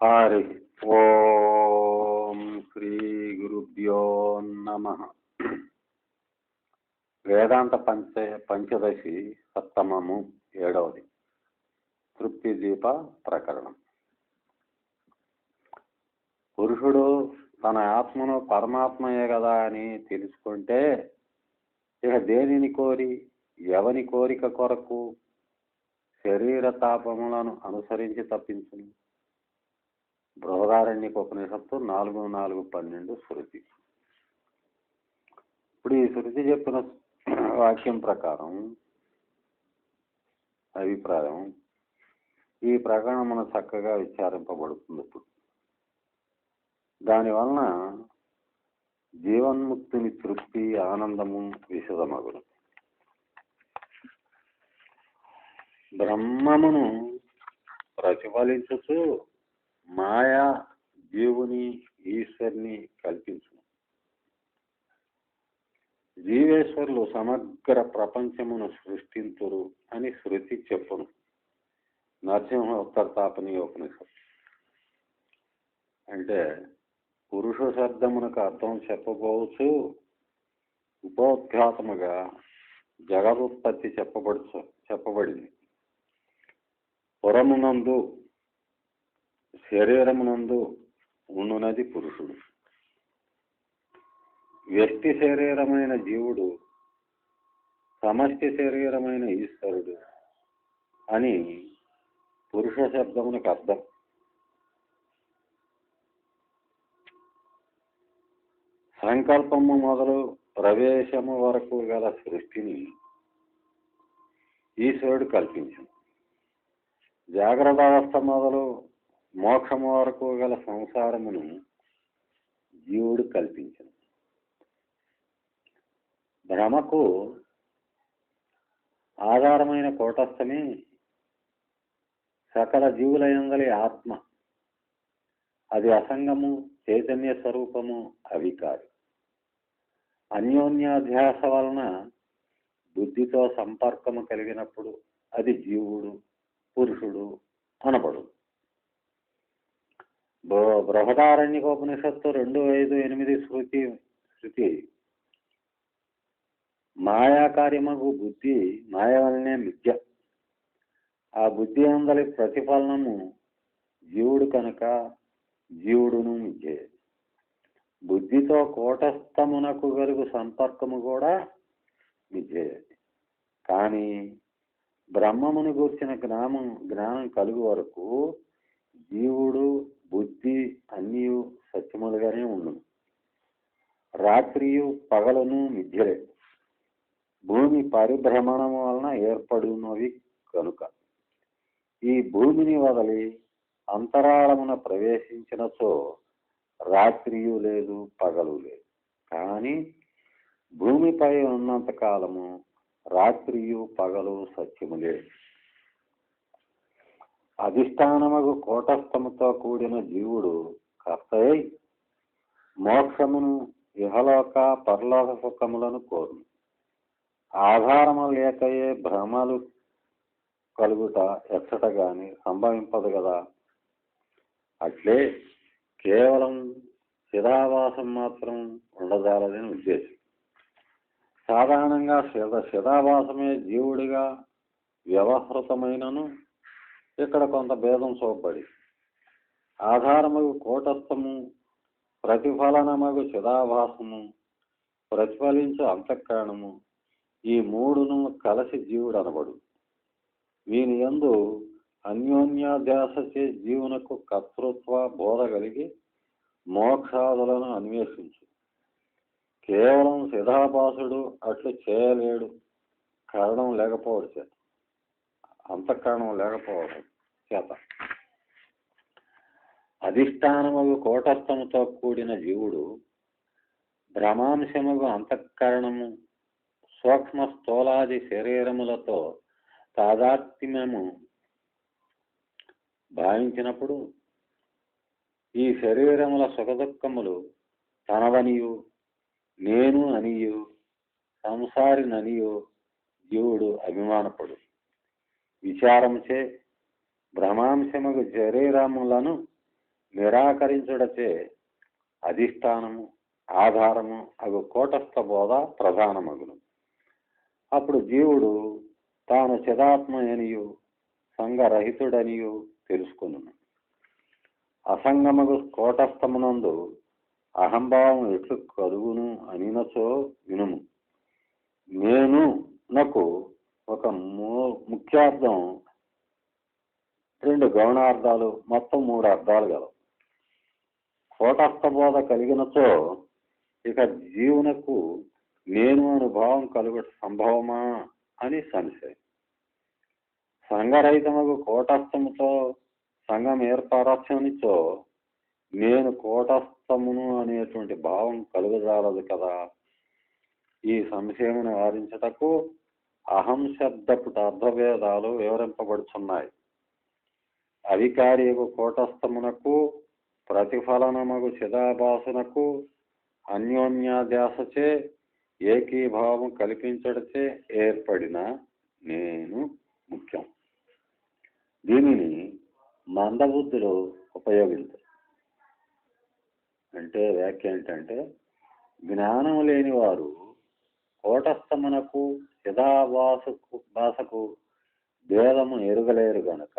హరి ఓం శ్రీ గురుభ్యో నమ. వేదాంత పంచదశి సప్తమము 7వది తృప్తి దీప ప్రకరణం. పురుషుడు తన ఆత్మను పరమాత్మయే కదా అని తెలుసుకుంటే ఇక దేనిని కోరి ఎవని కోరిక కొరకు శరీర తాపములను అనుసరించి తప్పించును. బృహదారణ్యకోపనిషత్తు 4:4-12 శృతి. ఇప్పుడు ఈ శృతి చెప్పిన వాక్యం ప్రకారం అభిప్రాయం ఈ ప్రకరణం మన చక్కగా విచారింపబడుతుంది. ఇప్పుడు దానివలన జీవన్ముక్తిని తృప్తి ఆనందము విశదమగును. బ్రహ్మమును ప్రతిఫలించుతూ మాయా జీవుని ఈశ్వరుని కల్పించు. జీవేశ్వరులు సమగ్ర ప్రపంచమును సృష్టింతురు అని శృతి చెప్పును. నరసింహ ఉత్తరతాపని ఉపనిషత్తు. అంటే పురుష శబ్దమునకు అర్థం చెప్పబోవచ్చు, ఉపోద్ఘాతముగా జగదుత్పత్తి చెప్పబడింది. పురమునందు శరీరమునందు ఉండునది పురుషుడు. వ్యక్తి శరీరమైన జీవుడు, సమష్టి శరీరమైన ఈశ్వరుడు అని పురుష శబ్దమునకు అర్థం. సంకల్పము మొదలు ప్రవేశము వరకు గల సృష్టిని ఈశ్వరుడు కల్పించింది. జాగ్రత్త అవస్థ మొదలు మోక్షము వరకు గల సంసారమును జీవుడు కల్పించింది. భ్రమకు ఆధారమైన కూటస్థమే సకల జీవులయందలి ఆత్మ. అది అసంగము, చైతన్య స్వరూపము, అవి కాదు. అన్యోన్యాధ్యాస వలన బుద్ధితో సంపర్కము కలిగినప్పుడు అది జీవుడు, పురుషుడు అనబడు. బృహదారణ్యకోపనిషత్తు 2:5-8 శృతి మాయాకార్యమగు బుద్ధి మాయ వలనే మిథ్య. ఆ బుద్ధి అందలి ప్రతిఫలనము జీవుడు కనుక జీవుడును మిథ్యే. బుద్ధితో కూటస్థమునకు కలుగు సంపర్కము కూడా మిథ్యే. కానీ బ్రహ్మమును గూర్చిన జ్ఞానం కలుగు వరకు జీవుడు బుద్ధి అన్నీ సత్యములుగానే ఉండును. రాత్రియు పగలను మిథ్యలే. భూమి పరిభ్రమణము వలన ఏర్పడినవి కనుక ఈ భూమిని వదలి అంతరాళమున ప్రవేశించినచో రాత్రియు లేదు, పగలు లేదు. కానీ భూమిపై ఉన్నంత కాలము రాత్రియు పగలు సత్యములే. అధిష్టానముగు కూటస్థముతో కూడిన జీవుడు కర్తయై మోక్షమును ఇహలోక పరలోక సుఖములను కోరును. ఆధారము లేకయే భ్రమలు కలుగుట ఎచ్చట గాని సంభవింపదు కదా. అట్లే కేవలం చిదాభాసం మాత్రం ఉండజాలదని ఉద్దేశం. సాధారణంగా చిదాభాసమే జీవుడిగా వ్యవహృతమైనను ఇక్కడ కొంత భేదం చూపబడి ఆధారమగు కూటస్థము, ప్రతిఫలనమగు చిదాభాసము, ప్రతిఫలించు అంతఃకరణము, ఈ మూడును కలసి జీవుడు అనబడు. వీని యందు అన్యోన్యాధ్యాసచే జీవునకు కర్తృత్వ బోధ కలిగి మోక్షాదులను అన్వేషించు. కేవలం సిధాభాసుడు అట్లు చేయలేడు, కారణం లేకపోవడం చేత, అంతఃకరణం లేకపోవడం చేత. అధిష్టానముగు కూటస్థముతో కూడిన జీవుడు భ్రమాంశముగు అంతఃకరణము, సూక్ష్మ స్థూలాది శరీరములతో తాదాత్మ్యము భావించినప్పుడు ఈ శరీరముల సుఖదుఖములు తనవనియు, నేను అనియు, సంసారిననియు జీవుడు నిరాకరించుటచే అధిష్టానము ఆధారము అగు కూటస్థ బోధ ప్రధానమగును. అప్పుడు జీవుడు తాను చిదాత్మ అనియు సంగరహితుడనియు తెలుసుకును. అసంగమగు కూటస్థమునందు అహంభావం ఎట్లు కలుగును అనినచో వినుము. నేను నాకు ఒక ముఖ్యార్థం, 2 గౌణార్థాలు, మొత్తం 3 అర్థాలు గలవు. కూటస్థ బోధ కలిగినచో ఇక జీవునకు నేను అనుభవం కలుగు సంభవమా అని సంశయం. సంగరహితమగు కూటస్థముతో సంఘం ఏర్పరచనిచో నేను కూటస్థమును అనేటువంటి భావం కలుగజాలదు కదా. ఈ సంశయము నివారించుటకు అహం శబ్దపు అర్థభేదాలు వివరింపబడుచున్నాయి. అధికారియగు కూటస్థమునకు ప్రతిఫలనమగు చిదాభాసునకు అన్యోన్యాధ్యాసచే ఏకీభావం కల్పించడచే ఏర్పడిన నేను ముఖ్యం. దీనిని మందబుద్ధులు ఉపయోగించారు. అంటే వ్యాఖ్య ఏంటంటే, జ్ఞానం లేని వారు కూటస్థమునకు చిదాభాసకు భేదము ఎరుగలేరు గనుక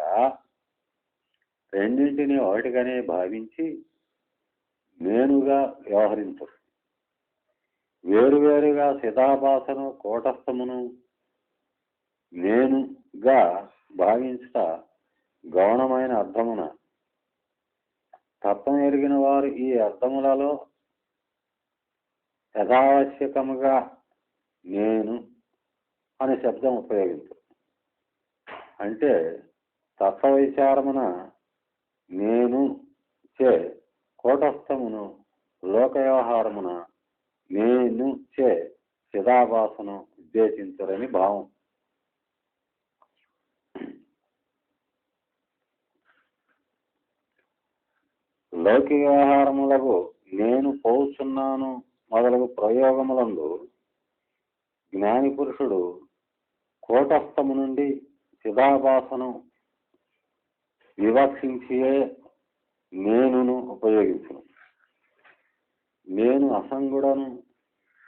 రెండింటినీ ఒకటిగానే భావించి నేనుగా వ్యవహరించరు. వేరువేరుగా చిదాభాసను కూటస్థమును నేనుగా భావించుట గౌణమైన అర్థమున. తత్వం ఎరిగిన వారు ఈ అర్థములలో యథావశ్యకముగా నేను అనే శబ్దం ఉపయోగించరు. అంటే తత్వ విచారమున నేను చే కూటస్థమును, లోక వ్యవహారమున నేను చే చిదాభాసను ఉద్దేశించరని భావం. లౌకిక వ్యవహారములకు నేను పోతున్నాను మొదలగు ప్రయోగములందు జ్ఞాని పురుషుడు కూటస్థము నుండి చిదాభాసను వివక్షించియే నేనును ఉపయోగించును. నేను అసంగుడను,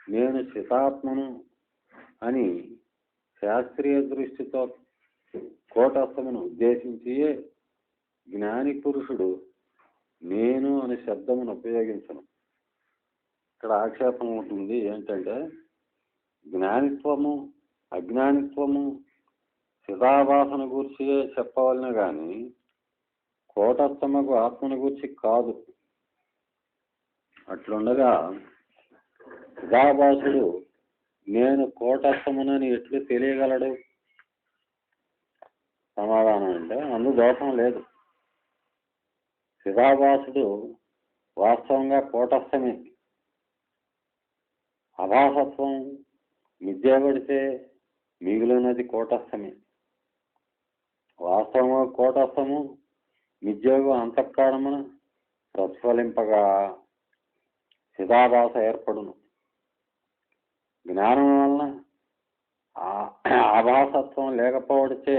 నేను చితాత్మను అని శాస్త్రీయ దృష్టితో కూటస్థమును ఉద్దేశించియే జ్ఞాని పురుషుడు నేను అనే శబ్దమును ఉపయోగించను. ఇక్కడ ఆక్షేపం ఉంటుంది ఏంటంటే, జ్ఞానిత్వము అజ్ఞానిత్వము చిదాభాసను గూర్చి చెప్పవలనే కానీ కూటస్థముకు ఆత్మను గూర్చి కాదు. అట్లుండగా చిదాభాసుడు నేను కూటస్థమునని ఎట్లు తెలియగలడు? సమాధానం అంటే అందు దోషం లేదు. చిదాభాసుడు వాస్తవంగా కూటస్థమే. అభాసత్వం మిథ్యపడితే మిగిలినది కూటస్థమే. వాస్తవము కూటస్థము మిథ్యకు అంతఃకరణమున ప్రతిఫలింపగా చిదాభాస ఏర్పడును. జ్ఞానం వలన ఆభాసత్వం లేకపోవడిచే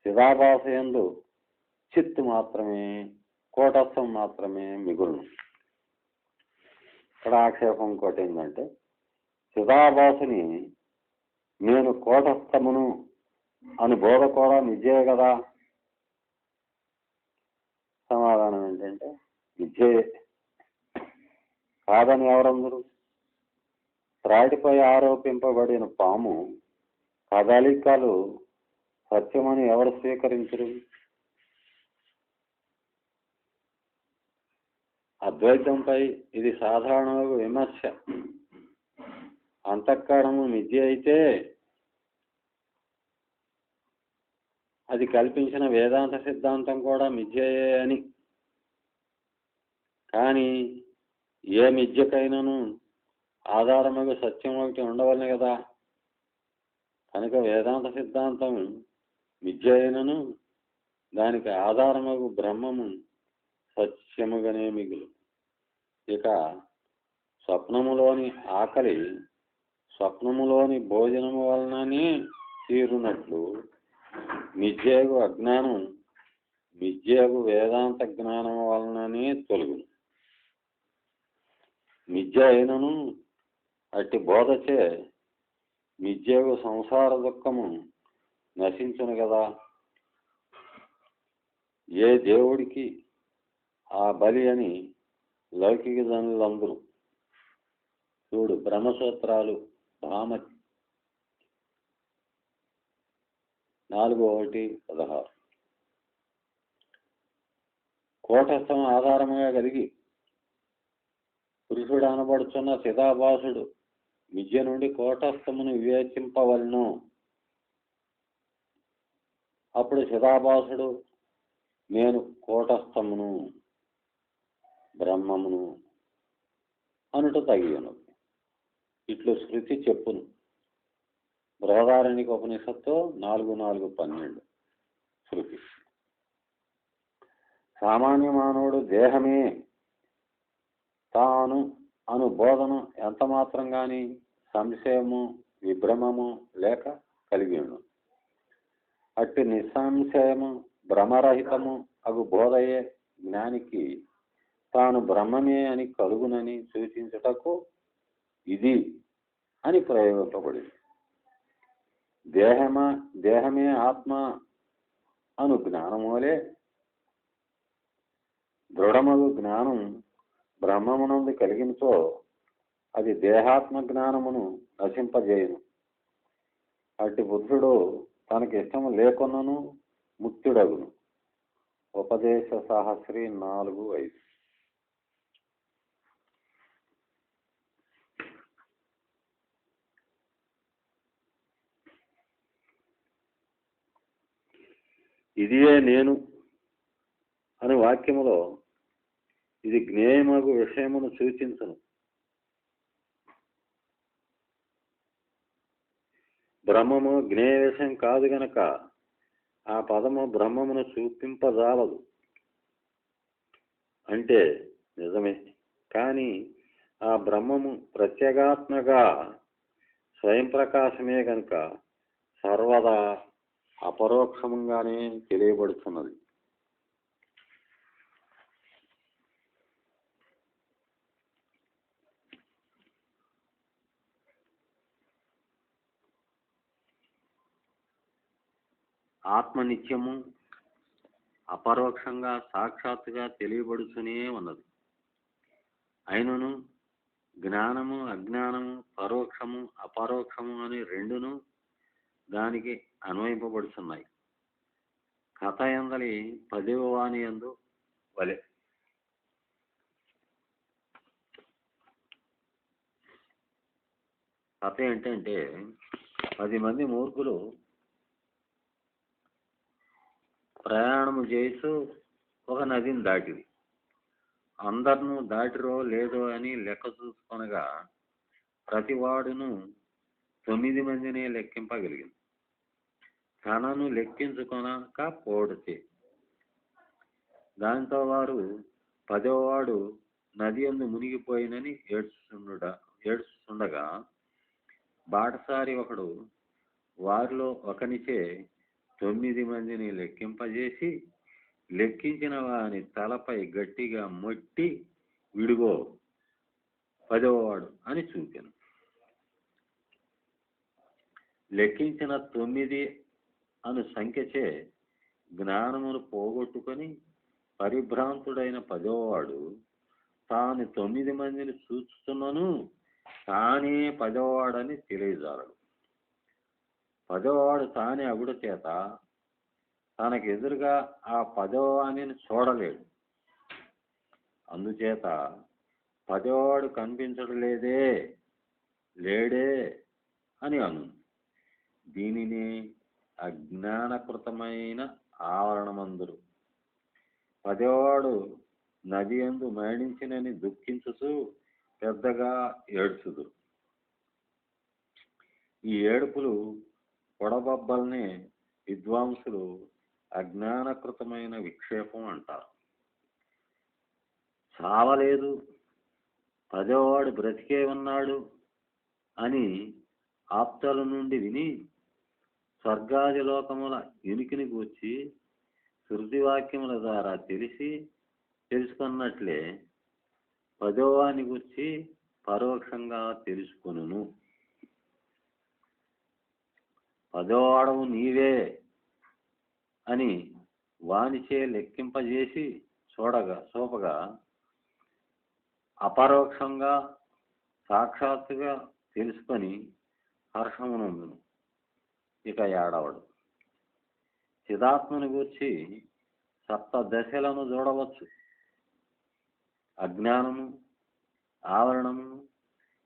చిదాభాస యందు చిత్తు మాత్రమే, కూటస్థం మాత్రమే మిగులును. ఇక్కడ ఆక్షేపం ఇంకోటి ఏంటంటే, చిదాభాసుని నేను కూటస్థమును అని బోధ కూడా మిథ్యే కదా. సమాధానం ఏంటంటే మిథ్యే కాదని ఎవరందరూ? త్రాటిపై ఆరోపింపబడిన పాము కదలికలు సత్యమని ఎవరు స్వీకరించరు? అద్వైతంపై ఇది సాధారణంగా విమర్శ. అంతఃకరణము మిథ్య అయితే అది కల్పించిన వేదాంత సిద్ధాంతం కూడా మిథ్యయే అని. కానీ ఏ మిథ్యకైనను ఆధారమగు సత్యం ఒకటి ఉండవలనే కదా. కనుక వేదాంత సిద్ధాంతం మిథ్య అయినను దానికి ఆధారమగు బ్రహ్మము సత్యముగానే మిగులు. ఇక స్వప్నములోని ఆకలి స్వప్నములోని భోజనము వలననే తీరునట్లు మిథ్యకు అజ్ఞానం మిథ్యకు వేదాంత జ్ఞానం వలననే తొలగును. మిథ్య అయినను అట్టి బోధచే మిథ్యకు సంసార దుఃఖము నశించును కదా. ఏ దేవుడికి ఆ బలి అని లౌకిక జనులందరూ. చూడు బ్రహ్మసూత్రాలు భామతి 4:1-16. కోటస్థం ఆధారముగా కలిగి పురుషుడు అనబడుచున్న చిదాభాసుడు విద్య నుండి కోటస్థమును వివేచింపవలను. అప్పుడు చిదాభాసుడు నేను కోటస్థమును బ్రహ్మమును అనుట తగి ఉన్నది. ఇట్లు శృతి చెప్పును. బృహదారణ్యక ఉపనిషత్తు 4:4-12 శృతి. సామాన్య మానవుడు దేహమే తాను అను బోధను ఎంత మాత్రం కానీ సంశయము విభ్రమము లేక కలిగి ఉండు. అట్టి నిస్సంశయము భ్రమరహితము అగు బోధయే జ్ఞానికి తాను బ్రహ్మమే అని కలుగునని సూచించుటకు ఇది అని ప్రయోగింపబడింది. దేహమే ఆత్మ అను జ్ఞానమూలే దృఢమగు జ్ఞానం బ్రహ్మమునందు కలిగినచో అది దేహాత్మ జ్ఞానమును నశింపజేయును. అట్టి బుద్ధుడు తనకి ఇష్టము లేకున్నను ముక్తుడగును. ఉపదేశ సహస్రి 4:5. ఇదియే నేను అనే వాక్యములో ఇది జ్ఞేయమగు విషయమును సూచించును. బ్రహ్మము జ్ఞేయ విషయం కాదు గనక ఆ పదము బ్రహ్మమును చూపింపజాలదు అంటే నిజమే. కానీ ఆ బ్రహ్మము ప్రత్యేగాత్మగా స్వయం ప్రకాశమే గనుక సర్వదా అపరోక్షంగానే తెలియబడుతున్నది. ఆత్మ నిత్యము అపరోక్షంగా సాక్షాత్తుగా తెలియబడుతూనే ఉన్నది. అయినను జ్ఞానము అజ్ఞానము పరోక్షము అపరోక్షము అని రెండును దానికి అన్వయింపబడుతున్నాయి. కథ ఎందలి 10వ వాణి యందు వలె. కథ ఏంటంటే 10 మంది మూర్ఖులు ప్రయాణము చేస్తూ ఒక నదిని దాటివి. అందరినూ దాటిరో లేదో అని లెక్క చూసుకొనగా ప్రతివాడును 9 మందినే లెక్కింపగలిగింది. తనను లెక్కించుకొనక పోడితే దాంతో వారు 10వ వాడు నది యందు మునిగిపోయినని ఏడ్చుతుండగా బాటసారి ఒకడు వారిలో ఒకనిచే 9 మందిని లెక్కింపజేసి లెక్కించిన వాని తలపై గట్టిగా మొట్టి విడుగో 10వ వాడు అని చూపాను. లెక్కించిన 9 అను సంఖ్యచే జ్ఞానమును పోగొట్టుకొని పరిభ్రాంతుడైన 10వ వాడు తాను 9 మందిని చూస్తున్నాను తానే 10వ వాడని తెలియజాలడు. 10వ వాడు తానే అగుడ చేత తనకు ఎదురుగా ఆ 10వ వాణిని చూడలేడు. అందుచేత 10వ వాడు కనిపించడలేదే లేడే అని అను. దీనిని అజ్ఞానకృతమైన ఆవరణమందురు. 10వ వాడు నది యందు మరణించినని దుఃఖించుతూ పెద్దగా ఏడ్చుదురు. ఈ ఏడుపులు పొడబబ్బల్నే విద్వాంసులు అజ్ఞానకృతమైన విక్షేపం అంటారు. చావలేదు 10వ వాడు బ్రతికే ఉన్నాడు అని ఆప్తుల నుండి విని స్వర్గాది లోకముల ఉనికిని గూర్చి శృతి వాక్యముల ద్వారా తెలుసుకున్నట్లే పదోవాని గురించి పరోక్షంగా తెలుసుకొనును. పదోవాడవు నీవే అని వానిచే లెక్కింపజేసి చూపగా అపరోక్షంగా సాక్షాత్తుగా తెలుసుకొని హర్షమునందును. ఇక ఏడవడు. చిదాత్మని గూర్చి సప్తదశలను చూడవచ్చు. అజ్ఞానము, ఆవరణము,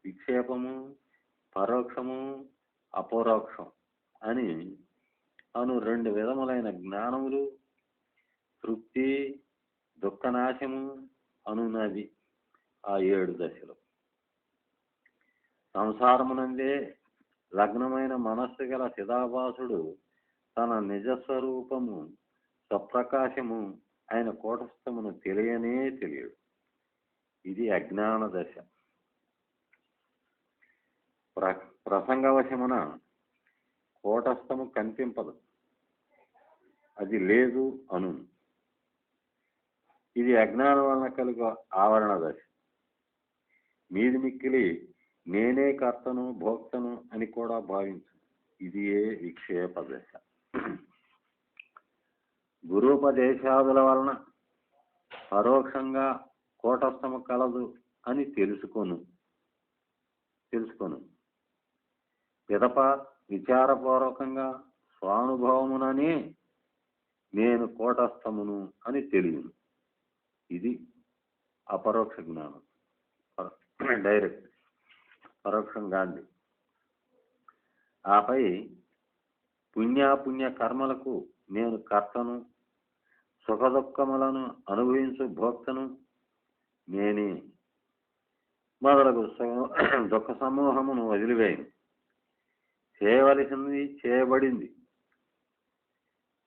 విక్షేపము, పరోక్షము, అపరోక్షం అను రెండు విధములైన జ్ఞానములు, తృప్తి, దుఃఖనాశము అనున్నది ఆ 7 దశలు. సంసారమునందే లగ్నమైన మనస్సు గల చిదాభాసుడు తన నిజస్వరూపము స్వప్రకాశము ఆయన కూటస్థమును తెలియడు. ఇది అజ్ఞాన దశ. ప్రసంగవశమున కూటస్థము కనిపింపదు, అది లేదు అను. ఇది అజ్ఞానం వలన కలుగు ఆవరణ దశ. మీది మిక్కిలి నేనే కర్తను భోక్తను అని కూడా భావించు. ఇది విక్షేప దశ. గురూపదేశాదుల వలన పరోక్షంగా కూటస్థము కలదు అని తెలుసుకొను. పిదప విచారపూర్వకంగా స్వానుభవముననే నేను కూటస్థమును అని తెలియను. ఇది అపరోక్ష జ్ఞానం. డైరెక్ట్ పరోక్షంగాంది. ఆపై పుణ్యాపుణ్య కర్మలకు నేను కర్తను, సుఖదుఖములను అనుభవించు భోక్తను నేనే మొదలగు దుఃఖ సమూహమును వదిలివేయను. చేయవలసింది చేయబడింది,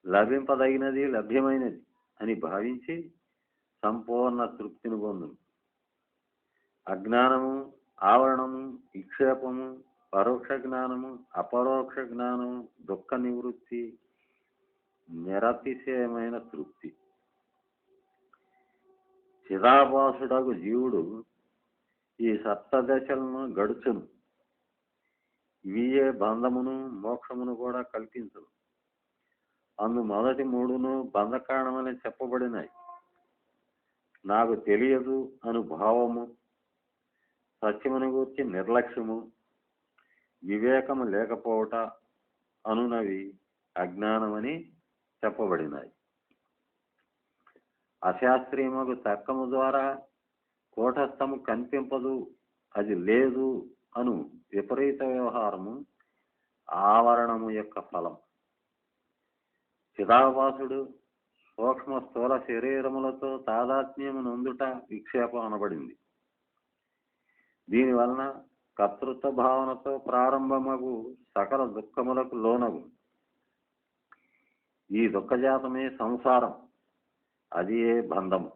లభింపదగినది లభ్యమైనది అని భావించి సంపూర్ణ తృప్తిని పొందును. అజ్ఞానము, ఆవరణము, విక్షేపము, పరోక్ష జ్ఞానము, అపరోక్ష జ్ఞానము, దుఃఖ నివృత్తి, నిరతిశయమైన తృప్తి. చిదాభాసుడగు జీవుడు ఈ సప్తదశలను గడుచును. ఇవియే బంధమును మోక్షమును కూడా కల్పించును. అందు మొదటి 3 బంధకారణమని చెప్పబడినాయి. నాకు తెలియదు అను భావము, సత్యమును గూర్చి నిర్లక్ష్యము, వివేకము లేకపోవట అనునవి అజ్ఞానమని చెప్పబడినాయి. అశాస్త్రీయముకు తర్కము ద్వారా కూటస్థము కనిపింపదు, అది లేదు అను విపరీత వ్యవహారము ఆవరణము యొక్క ఫలం. చిదాభాసుడు సూక్ష్మ స్థూల శరీరములతో తాదాత్మ్యము నొందుట విక్షేపం అనబడింది. దీనివలన కర్తృత్వ భావనతో ప్రారంభమగు సకల దుఃఖములకు లోనగు. ఈ దుఃఖజాతమే సంసారం, అది బంధము.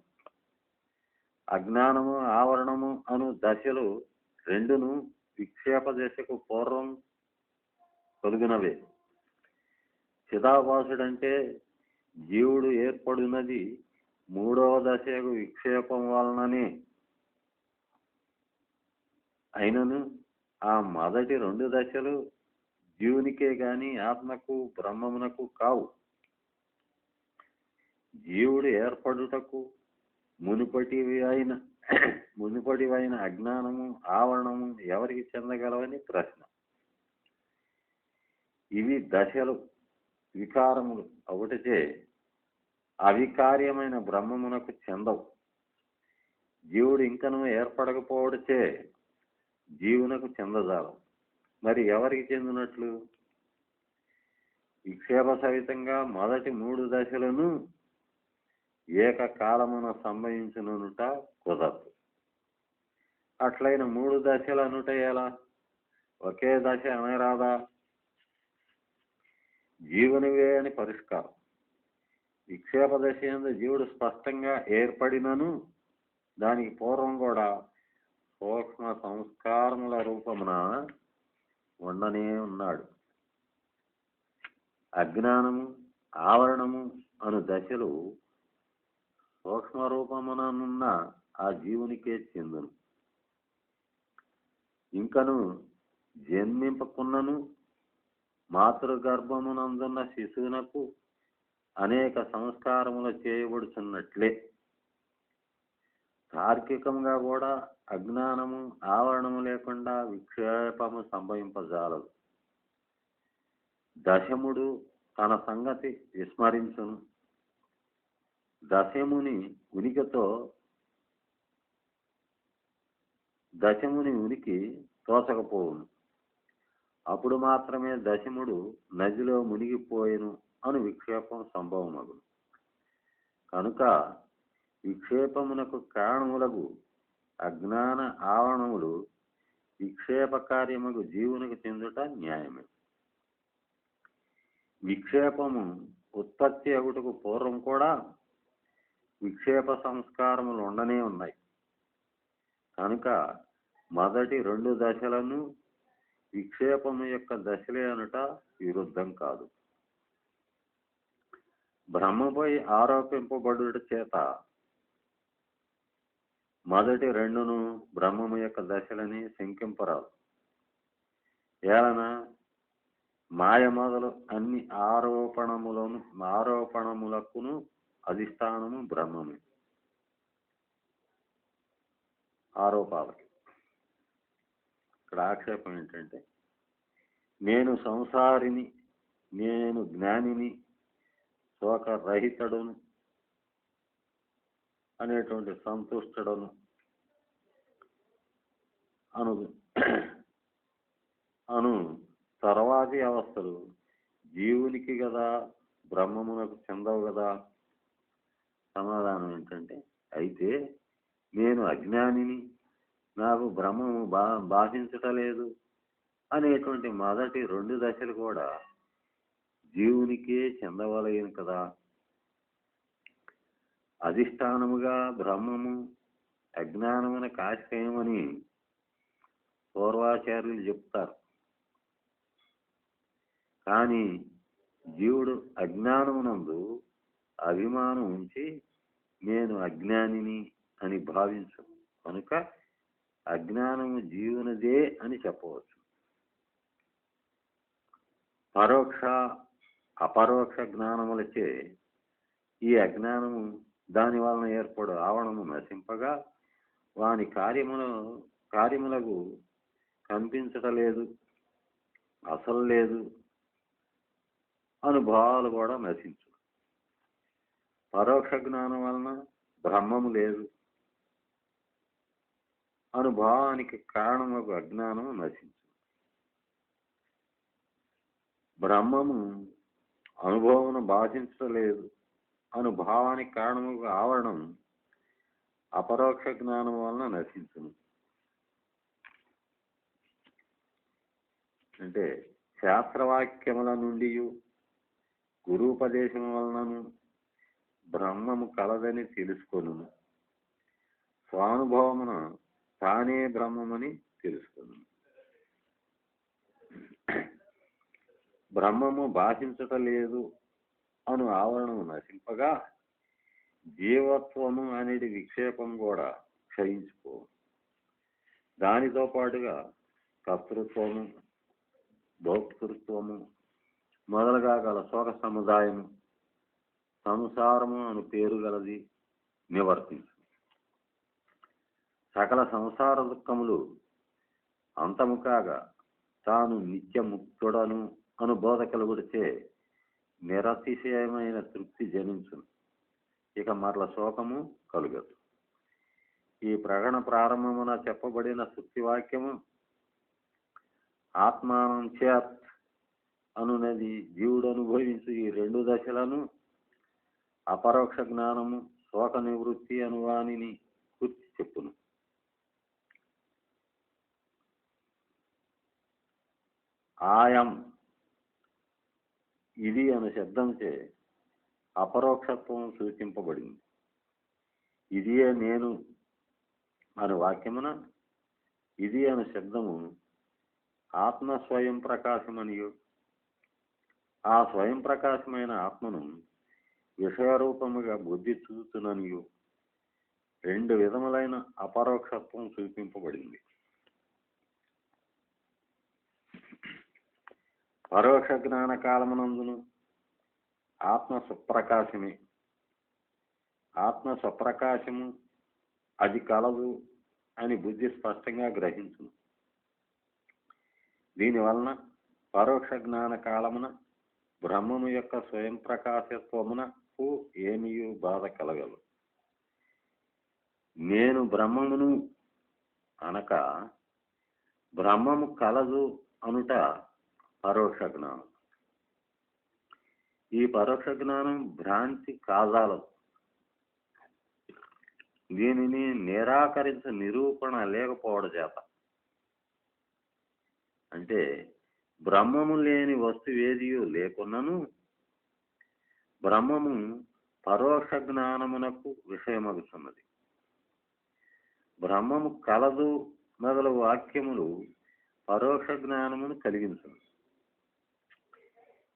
అజ్ఞానము, ఆవరణము అను దశలు రెండును విక్షేప దశకు పూర్వం కలుగునవే. చిదాభాసుడంటే జీవుడు ఏర్పడినది 3వ దశకు విక్షేపం వలననే. అయినను ఆ మొదటి 2 దశలు జీవునికే గాని ఆత్మకు బ్రహ్మమునకు కావు. జీవుడు ఏర్పడుటకు మునుపటివైన అజ్ఞానము, ఆవరణము ఎవరికి చెందగలవని ప్రశ్న. ఇవి దశలు వికారములు ఒకటిచే అవికార్యమైన బ్రహ్మమునకు చెందవు. జీవుడు ఇంకనూ ఏర్పడకపోవడచే జీవునకు చెందజాలం. మరి ఎవరికి చెందినట్లు? విక్షేప సహితంగా మొదటి 3 దశలను ఏకకాలమున సంభవించునుట కుదరదు. అట్లయిన 3 దశలు అనుట ఎలా? ఒకే దశ అనరాదా? జీవునివే అని పరిష్కారం. విక్షేప దశ యందు జీవుడు స్పష్టంగా ఏర్పడినను దానికి పూర్వం కూడా సూక్ష్మ సంస్కారముల రూపమున ఉండనే ఉన్నాడు. అజ్ఞానము, ఆవరణము, అను దశలు సూక్ష్మరూపముననున్న ఆ జీవునికే చెందును. ఇంకను జన్మింపకున్నను మాతృగర్భమునందున్న శిశువునకు అనేక సంస్కారములు చేయబడుచున్నట్లే తార్కికంగా కూడా అజ్ఞానము ఆవరణము లేకుండా విక్షేపము సంభవింపజాలదు. దశముడు తన సంగతి విస్మరించును. దశముని ఉనికి తోచకపోవును. అప్పుడు మాత్రమే దశముడు నదిలో మునిగిపోయెను అను విక్షేపం సంభవమగును. కనుక విక్షేపమునకు కారణములకు అజ్ఞాన ఆవరణములు విక్షేప కార్యముకు జీవునికి చెందుట న్యాయమే. విక్షేపము ఉత్పత్తి అగుటకు పూర్వం కూడా విక్షేప సంస్కారములు ఉండనే ఉన్నాయి. కనుక మొదటి 2 దశలను విక్షేపము యొక్క దశలే అనుట విరుద్ధం కాదు. బ్రహ్మపై ఆరోపింపబడుట చేత మొదటి 2ను బ్రహ్మము యొక్క దశలని శంకింపరాదు. ఏలన మాయ మొదలు అన్ని ఆరోపణములకును అధిష్టానము బ్రహ్మమే. ఆరోపాలకి ఇక్కడ ఆక్షేపం ఏంటంటే, నేను సంసారిని, నేను జ్ఞానిని, శోకరహితుడును అనేటువంటి సంతుష్టుడను అను తర్వాతి అవస్థలు జీవునికి కదా, బ్రహ్మమునకు చెందవు కదా. సమాధానం ఏంటంటే, అయితే నేను అజ్ఞానిని, నాకు బ్రహ్మము భాషించటలేదు అనేటువంటి మొదటి 2 దశలు కూడా జీవునికే చెందవలయను కదా. అధిష్టానముగా బ్రహ్మము అజ్ఞానమునకు ఆశ్రయమని పూర్వాచార్యులు చెప్తారు. కానీ జీవుడు అజ్ఞానమునందు అభిమానం ఉంచి నేను అజ్ఞానిని అని భావించు. కనుక అజ్ఞానము జీవునిదే అని చెప్పవచ్చు. పరోక్ష అపరోక్ష జ్ఞానములచే ఈ అజ్ఞానము దాని వలన ఏర్పడు ఆవరణము నశింపగా వాని కార్యములకు కనిపించటలేదు, అసలు లేదు అనుభవాలు కూడా నశించు. పరోక్ష జ్ఞానం వలన బ్రహ్మము లేదు, అనుభవానికి కారణముకు అజ్ఞానము నశించు. బ్రహ్మము అనుభవమును భాషించలేదు, అనుభవానికి కారణముకు ఆవరణం అపరోక్ష జ్ఞానం వలన నశించును. అంటే శాస్త్రవాక్యముల నుండి గురూపదేశం వలనను బ్రహ్మము కలదని తెలుసుకొను. స్వానుభవమున తానే బ్రహ్మమని తెలుసుకొను. బ్రహ్మము భాషించటలేదు అను ఆవరణము నశింపగా జీవత్వము అనేది విక్షేపం కూడా క్షయించుకో. దానితో పాటుగా కర్తృత్వము, భోక్తృత్వము మొదలుగా గల శోక సముదాయము, సంసారము అను పేరు గలది నివర్తించు. సకల సంసార దుఃఖములు అంతము కాగా తాను నిత్యముక్తుడను అను బోధ కలుగుడిచే నిరతిశయమైన తృప్తి జనించును. ఇక మరల శోకము కలుగదు. ఈ ప్రకటన ప్రారంభమున చెప్పబడిన శుద్ధివాక్యము ఆత్మానం చేత్ అనునది జీవుడు అనుభవించు ఈ 2 దశలను అపరోక్ష జ్ఞానము, శోక నివృత్తి అనువానిని గుర్తి చెప్పును. ఆయం ఇది అను శబ్దంచే అపరోక్షత్వం సూచింపబడింది. ఇదియే నేను అను వాక్యమున ఇది అను శబ్దము ఆత్మ స్వయం ప్రకాశమనియు, ఆ స్వయం ప్రకాశమైన ఆత్మను విషయరూపముగా బుద్ధి చూచుననియు రెండు విధములైన అపరోక్షత్వం చూపింపబడింది. పరోక్ష జ్ఞాన కాలమునందును ఆత్మ సుప్రకాశమే. ఆత్మ స్వప్రకాశము అది కలదు అని బుద్ధి స్పష్టంగా గ్రహించును. దీనివలన పరోక్ష జ్ఞాన కాలమున బ్రహ్మము యొక్క స్వయం ప్రకాశత్వమునకు ఏమీయూ బాధ కలగదు. నేను బ్రహ్మమును అనక బ్రహ్మము కలదు అనుట పరోక్ష జ్ఞానం. ఈ పరోక్ష జ్ఞానం భ్రాంతి కాజాలదు. దీనిని నిరాకరించే నిరూపణ లేకపోవడం చేత, అంటే బ్రహ్మము లేని వస్తువేదియు లేకున్నను బ్రహ్మము పరోక్ష జ్ఞానమునకు విషయమగుతున్నది. బ్రహ్మము కలదు మొదలగు వాక్యములు పరోక్ష జ్ఞానమును కలిగించును.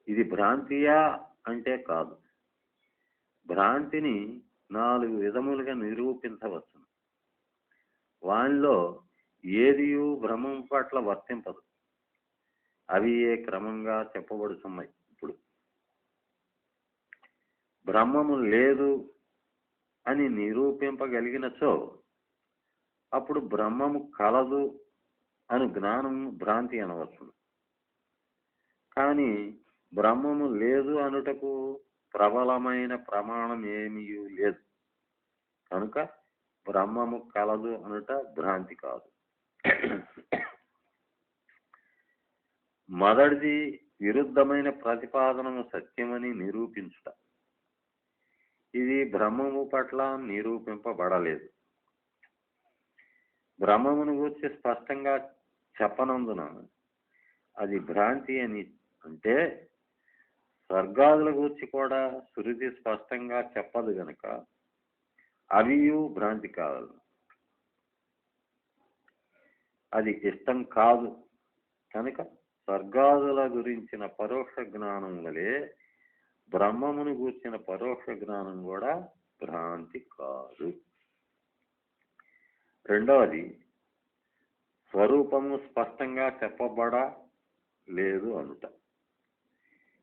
ఇది భ్రాంతియా అంటే కాదు. భ్రాంతిని 4 విధములుగా నిరూపించవచ్చును. వానిలో ఏదియు బ్రహ్మము పట్ల వర్తింపదు. అవి ఏ క్రమంగా చెప్పబడుతున్నాయి. ఇప్పుడు బ్రహ్మము లేదు అని నిరూపింపగలిగినచో అప్పుడు బ్రహ్మము కలదు అను జ్ఞానము భ్రాంతి అనవచ్చును. కానీ బ్రహ్మము లేదు అనుటకు ప్రబలమైన ప్రమాణం ఏమీ లేదు కనుక బ్రహ్మము కలదు అనుట భ్రాంతి కాదు. మొదటిది విరుద్ధమైన ప్రతిపాదనము సత్యమని నిరూపించుట. ఇది బ్రహ్మము పట్ల నిరూపింపబడలేదు. బ్రహ్మమును గూర్చి స్పష్టంగా చెప్పనందున అది భ్రాంతి అని అంటే, స్వర్గాదుల గూర్చి కూడా శృతి స్పష్టంగా చెప్పదు గనక అవియు భ్రాంతి కాదు. అది ఇష్టం కాదు కనుక స్వర్గాదుల గురించిన పరోక్ష జ్ఞానం వలె బ్రహ్మమును గూర్చిన పరోక్ష జ్ఞానం కూడా భ్రాంతి కాదు. రెండవది స్వరూపము స్పష్టంగా చెప్పబడ లేదు అనుట.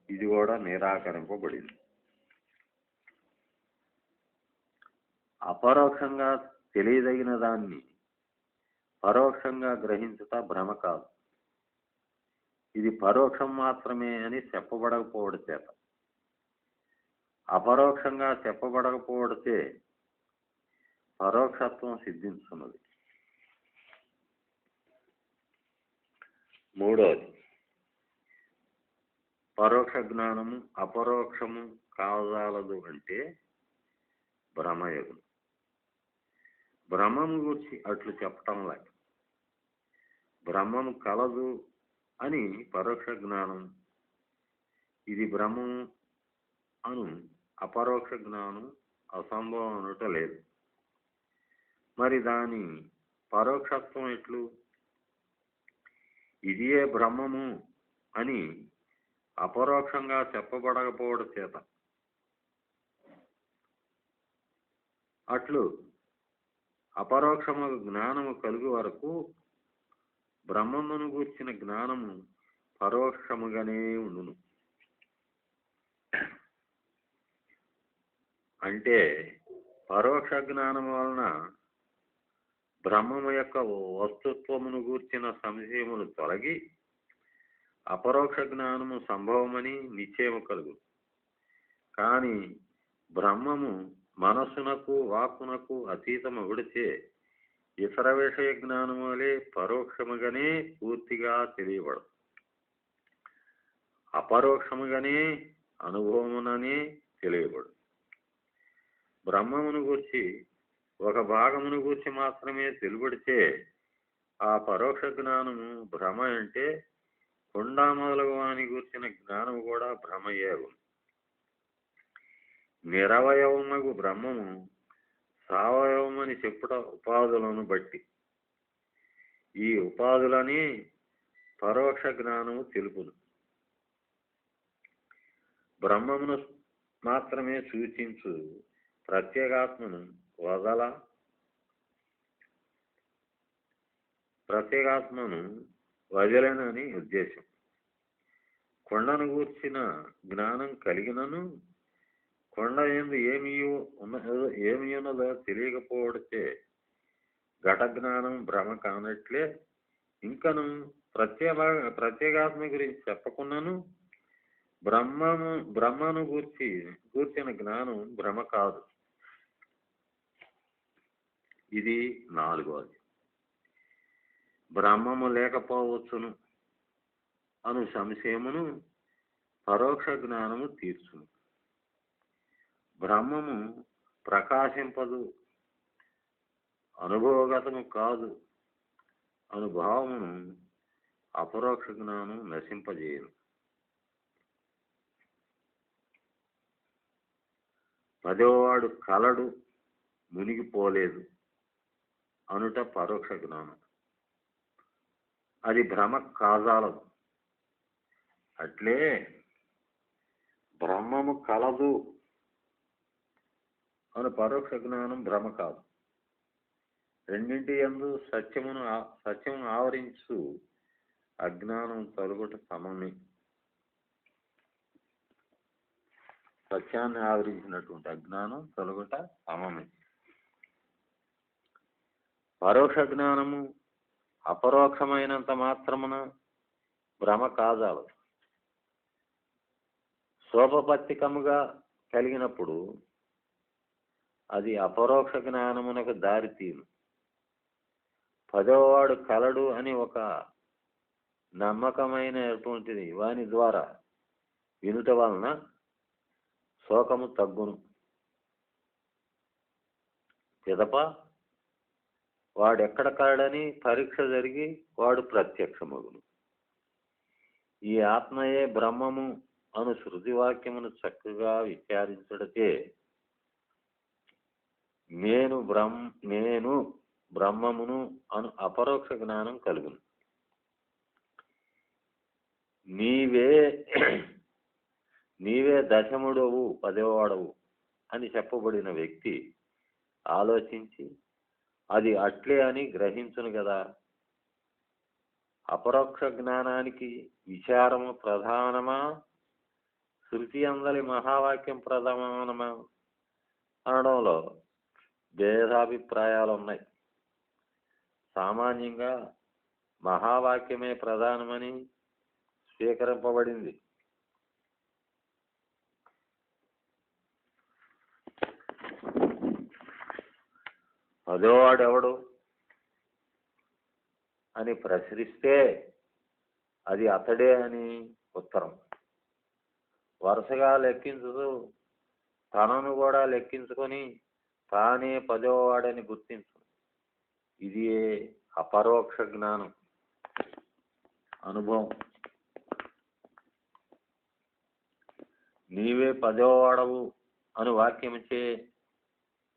ఇది కూడా నిరాకరింపబడింది. అపరోక్షంగా తెలియదగిన దాన్ని పరోక్షంగా గ్రహించుట భ్రమ కాదు. ఇది పరోక్షం మాత్రమే అని చెప్పబడకపోవడం చేత, అపరోక్షంగా చెప్పబడకపోవడితే పరోక్షత్వం సిద్ధించున్నది. మూడవది పరోక్ష జ్ఞానము అపరోక్షము కాజాలదు అంటే భ్రమయగును. బ్రహ్మము గురించి అట్లు చెప్పటం లేక బ్రహ్మము కలదు అని పరోక్ష జ్ఞానం, ఇది బ్రహ్మము అను అపరోక్ష జ్ఞానం అసంభవం అనుట లేదు. మరి దాని పరోక్షత్వం ఎట్లు? ఇదియే బ్రహ్మము అని అపరోక్షంగా చెప్పబడకపోవడం చేత, అట్లు అపరోక్షము జ్ఞానము కలుగు వరకు బ్రహ్మమును గూర్చిన జ్ఞానము పరోక్షముగానే ఉండును. అంటే పరోక్ష జ్ఞానము వలన బ్రహ్మము యొక్క వస్తుత్వమును గూర్చిన సంశయములు తొలగి అపరోక్ష జ్ఞానము సంభవమని నిశ్చయము కలుగు. కానీ బ్రహ్మము మనస్సునకు వాక్కునకు అతీతమగుడిచే ఇతర విషయ జ్ఞానము వలె పరోక్షముగానే పూర్తిగా తెలియబడదు. అపరోక్షముగానే అనుభవముననే తెలియబడు. బ్రహ్మమును గూర్చి ఒక భాగమును గూర్చి మాత్రమే తెలుబడితే ఆ పరోక్ష జ్ఞానము భ్రమ. అంటే కొండా మొదలగు వాని గూర్చిన జ్ఞానము కూడా భ్రమయ్యేగు. నిరవయవమగు బ్రహ్మము సావయవమని చెప్పుట ఉపాధులను బట్టి. ఈ ఉపాధులని పరోక్ష జ్ఞానము తెలుపును. బ్రహ్మమును మాత్రమే సూచించు ప్రత్యేగాత్మను వదలనని ఉద్దేశం. కొండను గూర్చిన జ్ఞానం కలిగినను కొండ ఎందు ఏమి ఉన్నదో తెలియకపోవడితే ఘట జ్ఞానం భ్రమ కానట్లే, ఇంకను ప్రత్యేగాత్మ గురించి చెప్పకున్నాను బ్రహ్మను గూర్చిన జ్ఞానం భ్రమ కాదు. ఇది 4వది. బ్రహ్మము లేకపోవచ్చును అను సంశయమును పరోక్ష జ్ఞానము తీర్చును. బ్రహ్మము ప్రకాశింపదు, అనుభవగతము కాదు అనుభావమును అపరోక్ష జ్ఞానం నశింపజేయను. పదోవాడు కలడు, మునిగిపోలేదు అనుట పరోక్ష జ్ఞానం. అది భ్రమ కాజాలదు. అట్లే బ్రహ్మము కలదు అను పరోక్ష జ్ఞానం భ్రమ కాదు. రెండింటి యందు సత్యమును ఆవరించు అజ్ఞానం తొలగుట సమమే. సత్యాన్ని ఆవరించినటువంటి అజ్ఞానం తొలగుట సమమే. పరోక్ష జ్ఞానము అపరోక్షమైనంత మాత్రమున భ్రమ కాజాలదు. సోపపత్తికముగా కలిగినప్పుడు అది అపరోక్ష జ్ఞానమునకు దారితీను. పదోవాడు కలడు అని ఒక నమ్మకమైనటువంటిది వాని ద్వారా వినుట వలన శోకము తగ్గును. పిదప వాడెక్కడ కలడని పరీక్ష జరిగి వాడు ప్రత్యక్షమగును. ఈ ఆత్మయే బ్రహ్మము అను శృతివాక్యమును చక్కగా విచారించడతే నేను బ్రహ్మమును అను అపరోక్ష జ్ఞానం కలుగును. నీవే దశముడవు, పదోవాడవు అని చెప్పబడిన వ్యక్తి ఆలోచించి అది అట్లే అని గ్రహించును కదా. అపరోక్ష జ్ఞానానికి విచారము ప్రధానమా, శృతి అందలి మహావాక్యం ప్రధానమా అనడంలో భేదాభిప్రాయాలు ఉన్నాయి. సామాన్యంగా మహావాక్యమే ప్రధానమని స్వీకరింపబడింది. పదోవాడెవడు అని ప్రశ్నిస్తే అది అతడే అని ఉత్తరం. వరుసగా లెక్కించుతూ తనను కూడా లెక్కించుకొని తానే పదోవాడని గుర్తించు. ఇది అపరోక్ష జ్ఞానం అనుభవం. నీవే పదోవాడవు అను వాక్యముచే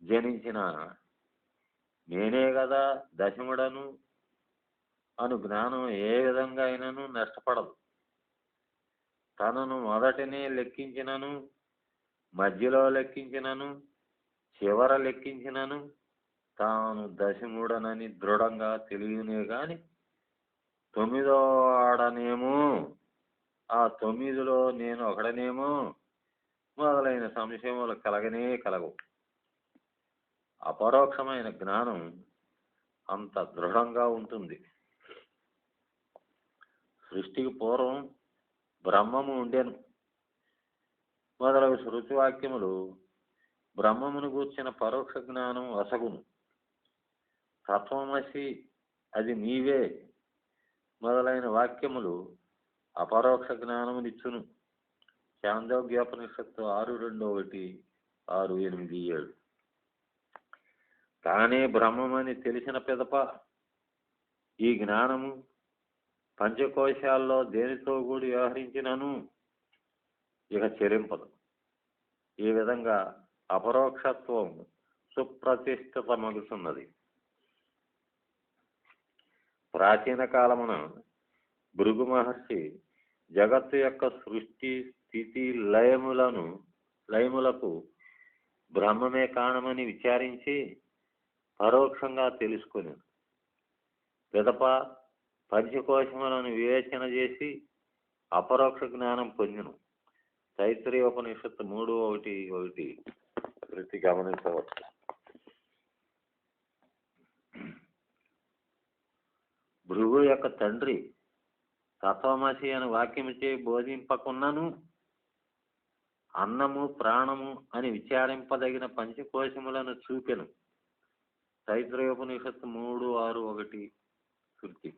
జనించిన నేనే కదా దశముడను అను జ్ఞానం ఏ విధంగా అయినను నష్టపడదు. తనను మొదటనే లెక్కించినను, మధ్యలో లెక్కించినను, చివర లెక్కించినను తాను దశముడనని దృఢంగా తెలియనే గాని 9వ వాడనేమో, ఆ 9లో నేను ఒకడనేమో మొదలైన సంశయములు కలగవు. అపరోక్షమైన జ్ఞానం అంత దృఢంగా ఉంటుంది. సృష్టికి పూర్వం బ్రహ్మము ఉండెను మొదలగు శృతివాక్యములు బ్రహ్మమును గూర్చిన పరోక్ష జ్ఞానం వసగును. తత్వమసి అది నీవే మొదలైన వాక్యములు అపరోక్ష జ్ఞానమునిచ్చును. చాందోగ్యోపనిషత్తు 6:2, 6, 8, 7. తానే బ్రహ్మమని తెలిసిన పిదప ఈ జ్ఞానము పంచకోశాల్లో దేనితో కూడి వ్యవహరించినను ఇక చెలింపదు. ఈ విధంగా అపరోక్షత్వం సుప్రతిష్ఠితమగుతున్నది. ప్రాచీన కాలమున భృగు మహర్షి జగత్తు యొక్క సృష్టి స్థితి లయములను లయములకు బ్రహ్మమే కారణమని విచారించి పరోక్షంగా తెలుసుకుని పిదప పంచకోశములను వివేచన చేసి అపరోక్ష జ్ఞానం పొందిను. తైత్రీయోపనిషత్తు 3:1 ప్రతి గమనించవచ్చు. భృగు యొక్క తండ్రి తత్వమసి అని వాక్యముచే బోధింపకున్నను అన్నము ప్రాణము అని విచారింపదగిన పంచకోశములను చూపెను. తైత్రీయోపనిషత్తు 3:6 శృతి.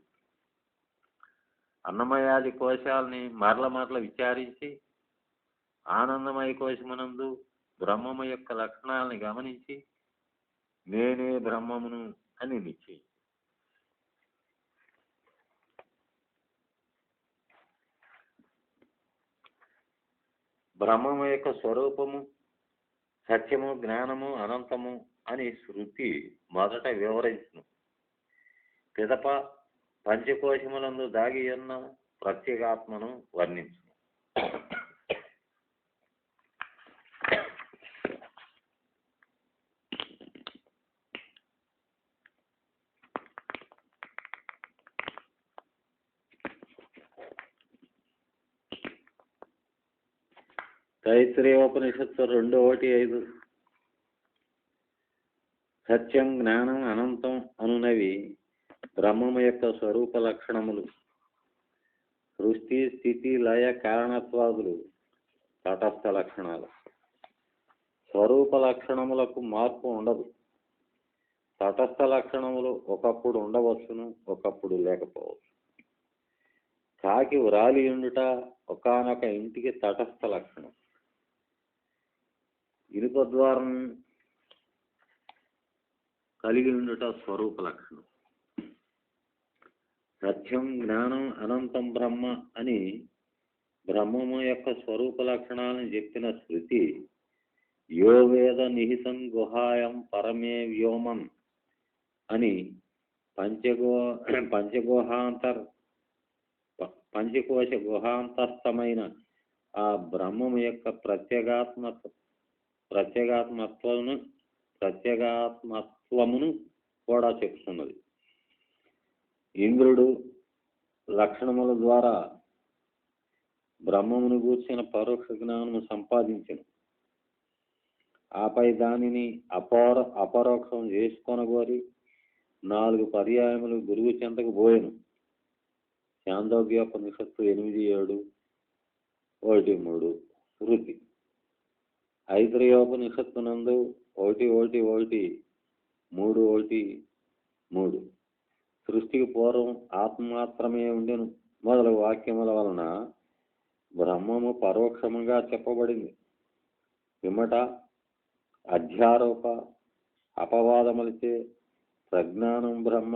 అన్నమయాది కోశాలని మరల విచారించి ఆనందమయ కోశమునందు బ్రహ్మము యొక్క లక్షణాలని గమనించి నేనే బ్రహ్మమును అని నిశ్చయి. బ్రహ్మము యొక్క స్వరూపము సత్యము జ్ఞానము అనంతము అని శృతి మొదట వివరించును. పిదప పంచకోశములందు దాగి ఉన్న ప్రత్యేగాత్మను వర్ణించును. తైత్రీయోపనిషత్తు 2:1-5 సత్యం జ్ఞానం అనంతం అనునవి బ్రహ్మము యొక్క స్వరూప లక్షణములు. సృష్టి స్థితి లయ కారణత్వాదులు తటస్థ లక్షణాలు. స్వరూప లక్షణములకు మార్పు ఉండదు. తటస్థ లక్షణములు ఒకప్పుడు ఉండవచ్చును, ఒకప్పుడు లేకపోవచ్చు. కాకి వ్రాలి ఉండుట ఒకానొక ఇంటికి తటస్థ లక్షణం. ఇనుప ద్వారం కలిగి ఉండుట స్వరూప లక్షణం. సత్యం జ్ఞానం అనంతం బ్రహ్మ అని బ్రహ్మము యొక్క స్వరూప లక్షణాలను చెప్పిన శృతి యో వేద నిహితం గుహాయం పరమే వ్యోమం అని పంచకోశ గుహాంతస్థమైన ఆ బ్రహ్మము యొక్క ప్రత్యేగాత్మత్వమును కూడా చెప్తున్నది. ఇంద్రుడు లక్షణముల ద్వారా బ్రహ్మమును గూర్చిన పరోక్ష జ్ఞానము సంపాదించను. ఆపై దానిని అపరోక్షం చేసుకొనగోరి 4 పర్యాయములు గురువు చెంతకు పోయెను. చాందోగ్యోపనిషత్తు 8:7-1:3 శృతి. ఐత్రేయోపనిషత్తు నందు 1:1-3:1-3 సృష్టికి పూర్వం ఆత్మ మాత్రమే ఉండెను మొదలగు వాక్యముల వలన బ్రహ్మము పరోక్షముగా చెప్పబడింది. పిమ్మట అధ్యారోప అపవాదములచే ప్రజ్ఞానం బ్రహ్మ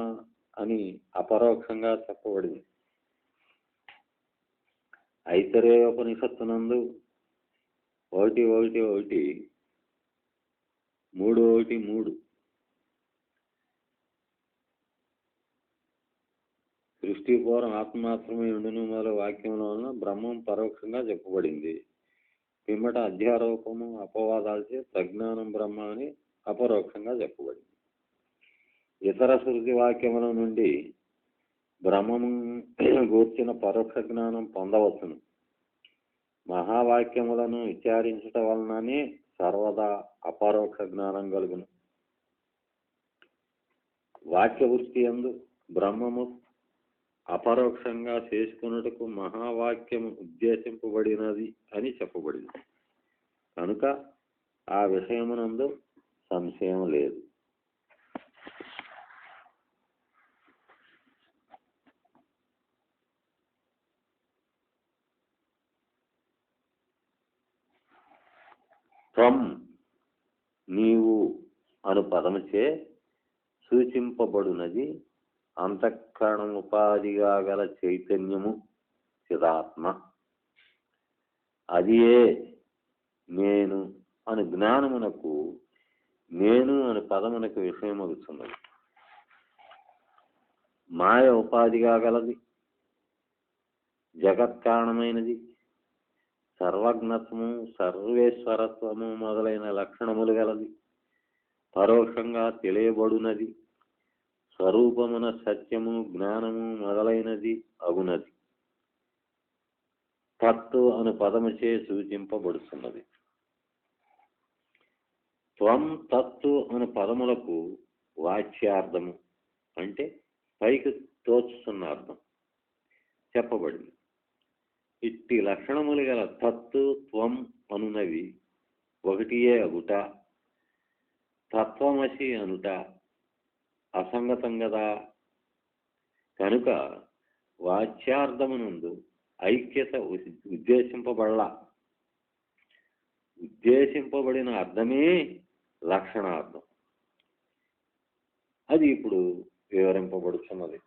అని అపరోక్షంగా చెప్పబడింది. ఐతరేయోపనిషత్తునందు 1:1-3:1-3 సృష్టి పూర్వం ఆత్మ మాత్రమే ఉండును మొదలగు వాక్యముల వలన బ్రహ్మం పరోక్షంగా చెప్పబడింది. పిమ్మట అధ్యారోపము అపవాదాలచే ప్రజ్ఞానం బ్రహ్మ అని అపరోక్షంగా చెప్పబడింది. ఇతర శృతి వాక్యముల నుండి బ్రహ్మము గూర్చిన పరోక్ష జ్ఞానం పొందవచ్చును. మహావాక్యములను విచారించుట వలననే సర్వదా అపరోక్ష జ్ఞానం కలుగును. వాక్యవృష్టి యందు బ్రహ్మము అపరోక్షంగా చేసుకున్నటకు మహావాక్యము ఉద్దేశింపబడినది అని చెప్పబడింది కనుక ఆ విషయమునందు సంశయం లేదు. త్వం నీవు అను పదముచే సూచింపబడినది అంతఃకరణం ఉపాధిగా గల చైతన్యము చిదాత్మ. అదియే నేను అను జ్ఞానమునకు నేను అను పదమునకు విషయమగుతున్నది. మాయ ఉపాధిగా గలది, జగత్కారణమైనది, సర్వజ్ఞత్వము, సర్వేశ్వరత్వము మొదలైన లక్షణములు గలది. పరోక్షంగా తెలియబడునది. స్వరూపమున సత్యము, జ్ఞానము మొదలైనది అగునది. తత్తు అను పదముచే సూచింపబడుతున్నది. త్వం, తత్తు అను పదములకు వాచ్యార్థము అంటే పైకి తోచుతున్న అర్థం చెప్పబడింది. ఇట్టి లక్షణములు గల తత్తు, త్వం అనునవి ఒకటియే అగుట, తత్వమసి అనుట అసంగతం గదా. కనుక వాచ్యార్థమునందు ఐక్యత ఉద్దేశింపబడిన అర్థమే లక్షణార్థం. అది ఇప్పుడు వివరింపబడుతున్నది.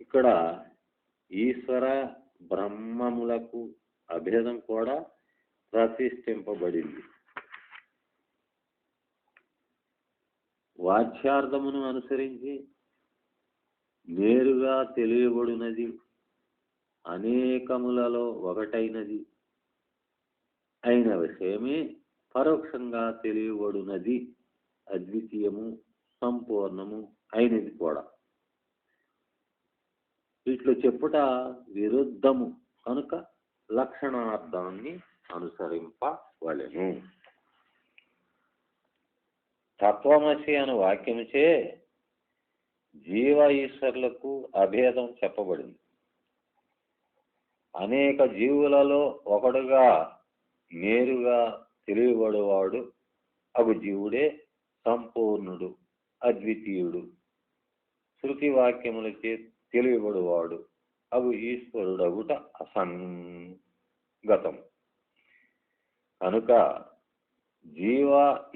ఇక్కడ ఈశ్వర బ్రహ్మములకు అభేదం కూడా ప్రతిష్ఠింపబడింది. వాచ్యార్థమును అనుసరించి నేరుగా తెలియబడినది, అనేకములలో ఒకటైనది అయిన విషయమే పరోక్షంగా తెలియబడినది, అద్వితీయము, సంపూర్ణము అయినది కూడా. ఇట్లు చెప్పుట విరుద్ధము కనుక లక్షణార్థాన్ని అనుసరింపవలెను. తత్వమసి అను వాక్యముచే జీవ ఈశ్వరులకు అభేదం చెప్పబడింది. అనేక జీవులలో ఒకడుగా నేరుగా తెలియబడేవాడు అగు జీవుడే సంపూర్ణుడు, అద్వితీయుడు. శృతి వాక్యములచే తెలియబడువాడు అగు ఈశ్వరుడగుట అసంగతం. కనుక జీవ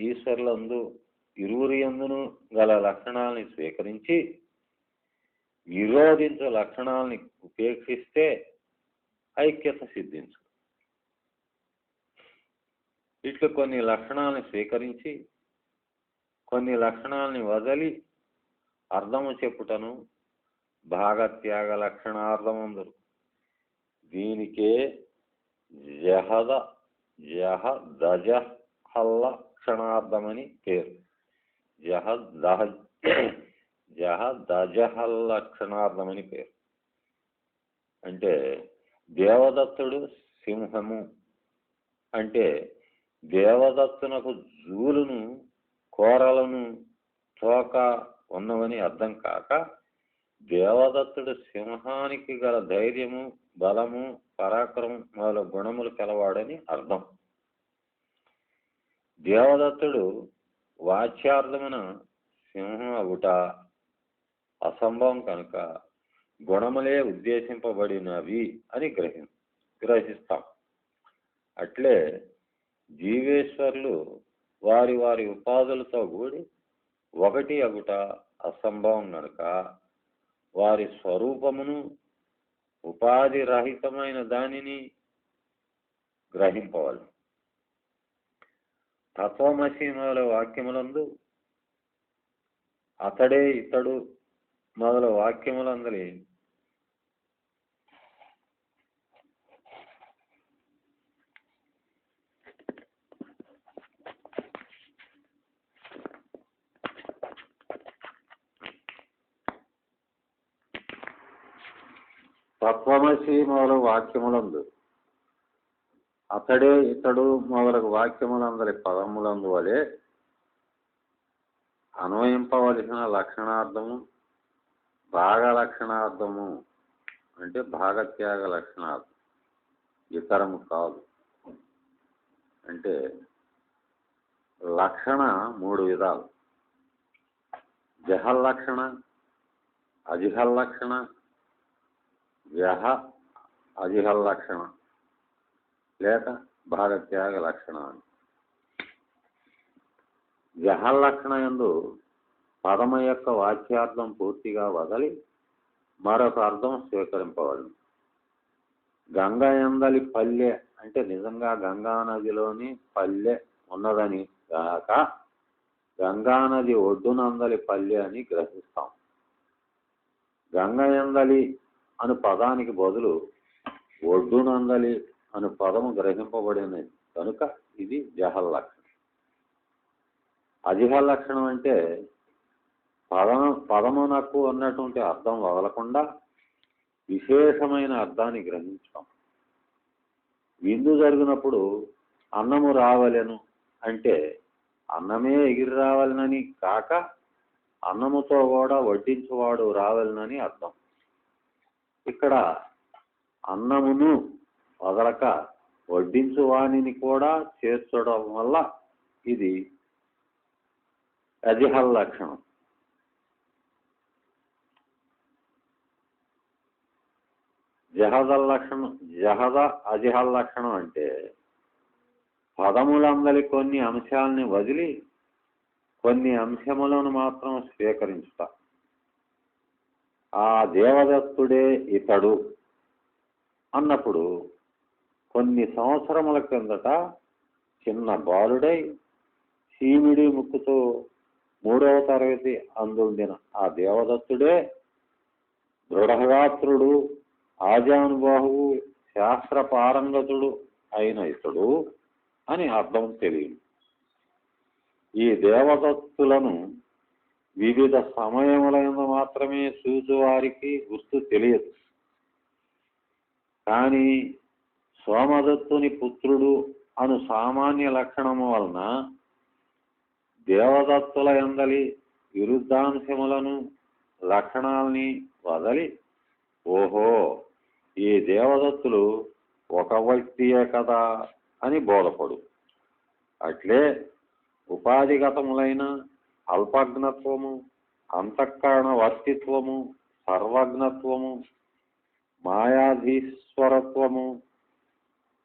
ఈశ్వరులందు ఇరువురి యందును గల లక్షణాలని స్వీకరించి నిరోధించు లక్షణాలని ఉపేక్షిస్తే ఐక్యత సిద్ధించు. ఇట్లు కొన్ని లక్షణాలని స్వీకరించి కొన్ని లక్షణాలని వదలి అర్థము చెప్పుటను భాగత్యాగ లక్షణార్థమందరు. దీనికే జహదజహల్లక్షణార్థమని పేరు. జహదజహల్లక్షణార్థమని పేరు. అంటే దేవదత్తుడు సింహము అంటే దేవదత్తునకు జూలును, కోరలను, తోక ఉన్నవని అర్థం కాక దేవదత్తుడు సింహానికి గల ధైర్యము, బలము, పరాక్రమం మొదలగు గుణములు కలవాడని అర్థం. దేవదత్తుడు వాచ్యార్థమున సింహం అగుట అసంభవం కనుక గుణములే ఉద్దేశింపబడినవి అని గ్రహిస్తాం. అట్లే జీవేశ్వరులు వారి వారి ఉపాధులతో కూడి ఒకటి అగుట అసంభవం కనుక వారి స్వరూపమును, ఉపాధి రహితమైన దానిని గ్రహింపవాలి. తత్వమసి మొదలగు వాక్యములందు అతడే ఇతడు మొదలు వాక్యములందరి తత్వమసి మొదలగు వాక్యములందు అతడే ఇతడు మొదలగు వాక్యములందరి పదములందు వలె అన్వయింపవలసిన లక్షణార్థము భాగ లక్షణార్థము అంటే భాగత్యాగ లక్షణార్థం ఇతరము కాదు. అంటే లక్షణ మూడు విధాలు: జహల్లక్షణ, అజిహల్లక్షణ, వ్యహ అజిహల్లక్షణ లేక భాగత్యాగ లక్షణ. జహల్లక్షణ యందు పదము యొక్క వాచ్యార్థం పూర్తిగా వదలి మరొక అర్థం స్వీకరింపవలను. గంగా యందలి పల్లె అంటే నిజంగా గంగానదిలోని పల్లె ఉన్నదని కాక గంగానది ఒడ్డునందలి పల్లె అని గ్రహిస్తాం. గంగయందలి అను పదానికి బదులు ఒడ్డునందలి అను పదము గ్రహింపబడినది కనుక ఇది జహల్లక్షణం. అజిహల్లక్షణం అంటే పదమునకు ఉన్నటువంటి అర్థం వదలకుండా విశేషమైన అర్థాన్ని గ్రహించడం. విందు జరిగినప్పుడు అన్నము రావలెను అంటే అన్నమే ఎగిరి రావాలనని కాక అన్నముతో కూడా వడ్డించువాడు రావాలనని అర్థం. ఇక్కడ అన్నమును వదలక వడ్డించువాణిని కూడా చేర్చడం వల్ల ఇది అజిహల్లక్షణం. జహద అజిహల్లక్షణం అంటే పదములందలి కొన్ని అంశాలని వదిలి కొన్ని అంశములను మాత్రం స్వీకరించుట. ఆ దేవదత్తుడే ఇతడు అన్నప్పుడు కొన్ని సంవత్సరముల కిందట చిన్న బాలుడై చీమిడి ముక్కుతో 3వ తరగతి అందుండిన ఆ దేవదత్తుడే దృఢగాత్రుడు, ఆజానుబాహువు, శాస్త్ర పారంగతుడు అయిన ఇతడు అని అర్థం తెలియదు. ఈ దేవదత్తులను వివిధ సమయములందు మాత్రమే చూచువారికి గుర్తు తెలియదు. కానీ సోమదత్తుని పుత్రుడు అను సామాన్య లక్షణము వలన దేవదత్తుల యందలి విరుద్ధాంశములను లక్షణాలని వదలి ఓహో ఈ దేవదత్తులు ఒక వ్యక్తియే కదా అని బోధపడు. అట్లే ఉపాధిగతములైన అల్పజ్ఞత్వము, అంతఃకరణ వర్తిత్వము, సర్వజ్ఞత్వము, మాయాధీశ్వరత్వము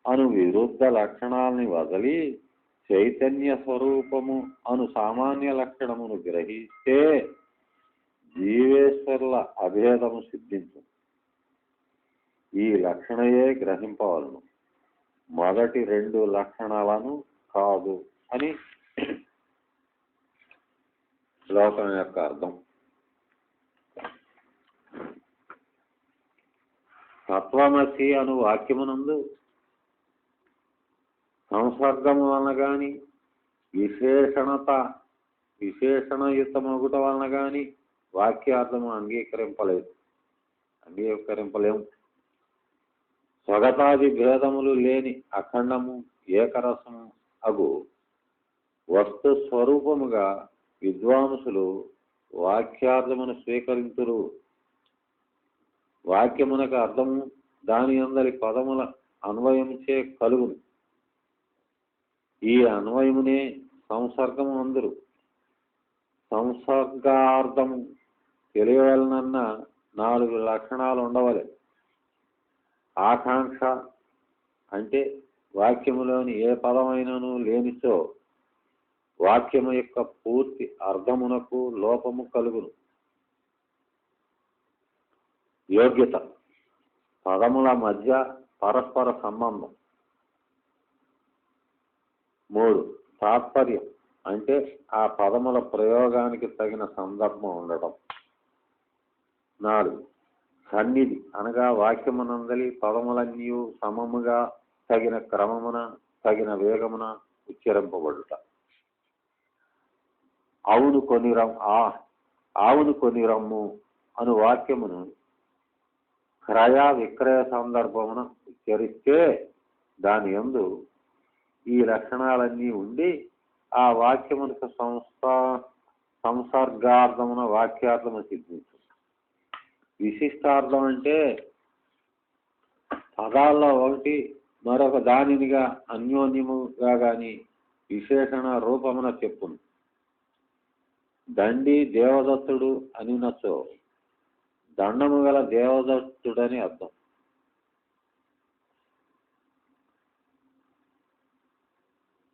అను విరుద్ధ లక్షణాలని వదలి చైతన్య స్వరూపము అను సామాన్య లక్షణమును గ్రహిస్తే జీవేశ్వరుల అభేదము సిద్ధించు. ఈ లక్షణయే గ్రహింపవలను, మొదటి 2 లక్షణాలను కాదు అని శ్లోకం యొక్క అర్థం. తత్వమసి అను వాక్యమునందు సంసర్గము వలన గాని విశేషణయుతమగుట వలన గాని వాక్యార్థము అంగీకరింపలేము. స్వగతాది భేదములు లేని అఖండము ఏకరసము అగు వస్తు స్వరూపముగా విద్వాంసులు వాక్యార్థమును స్వీకరించురు. వాక్యమునకు అర్థము దాని అందరి పదముల అన్వయముచే కలుగును. ఈ అన్వయమునే సంసర్గము అందురు. సంసర్గార్థము తెలియవలనన్న 4 లక్షణాలు ఉండవలె. ఆకాంక్ష అంటే వాక్యములోని ఏ పదమైనను లేనిచో వాక్యము యొక్క పూర్తి అర్థమునకు లోపము కలుగును. యోగ్యత పదముల మధ్య పరస్పర సంబంధం. 3 తాత్పర్యం అంటే ఆ పదముల ప్రయోగానికి తగిన సందర్భం ఉండటం. 4 సన్నిధి అనగా వాక్యమునందలి పదములన్నీ సమముగా తగిన క్రమమున తగిన వేగమున ఉచ్చరింపబడుట. ఆవును కొని రమ్ము అను వాక్యమును క్రయ విక్రయ సందర్భమున ఉచ్చరిస్తే దాని యందు ఈ లక్షణాలన్నీ ఉండి ఆ వాక్యమునకు సంసర్గార్థమున వాక్యార్థము సిద్ధించు. విశిష్టార్థం అంటే పదాల్లో ఒకటి మరొక దానినిగా అన్యోన్యముగా గాని విశేషణ రూపమున చెప్పును. దండి దేవదత్తుడు అనినచో దండము గల దేవదత్తుడని అర్థం.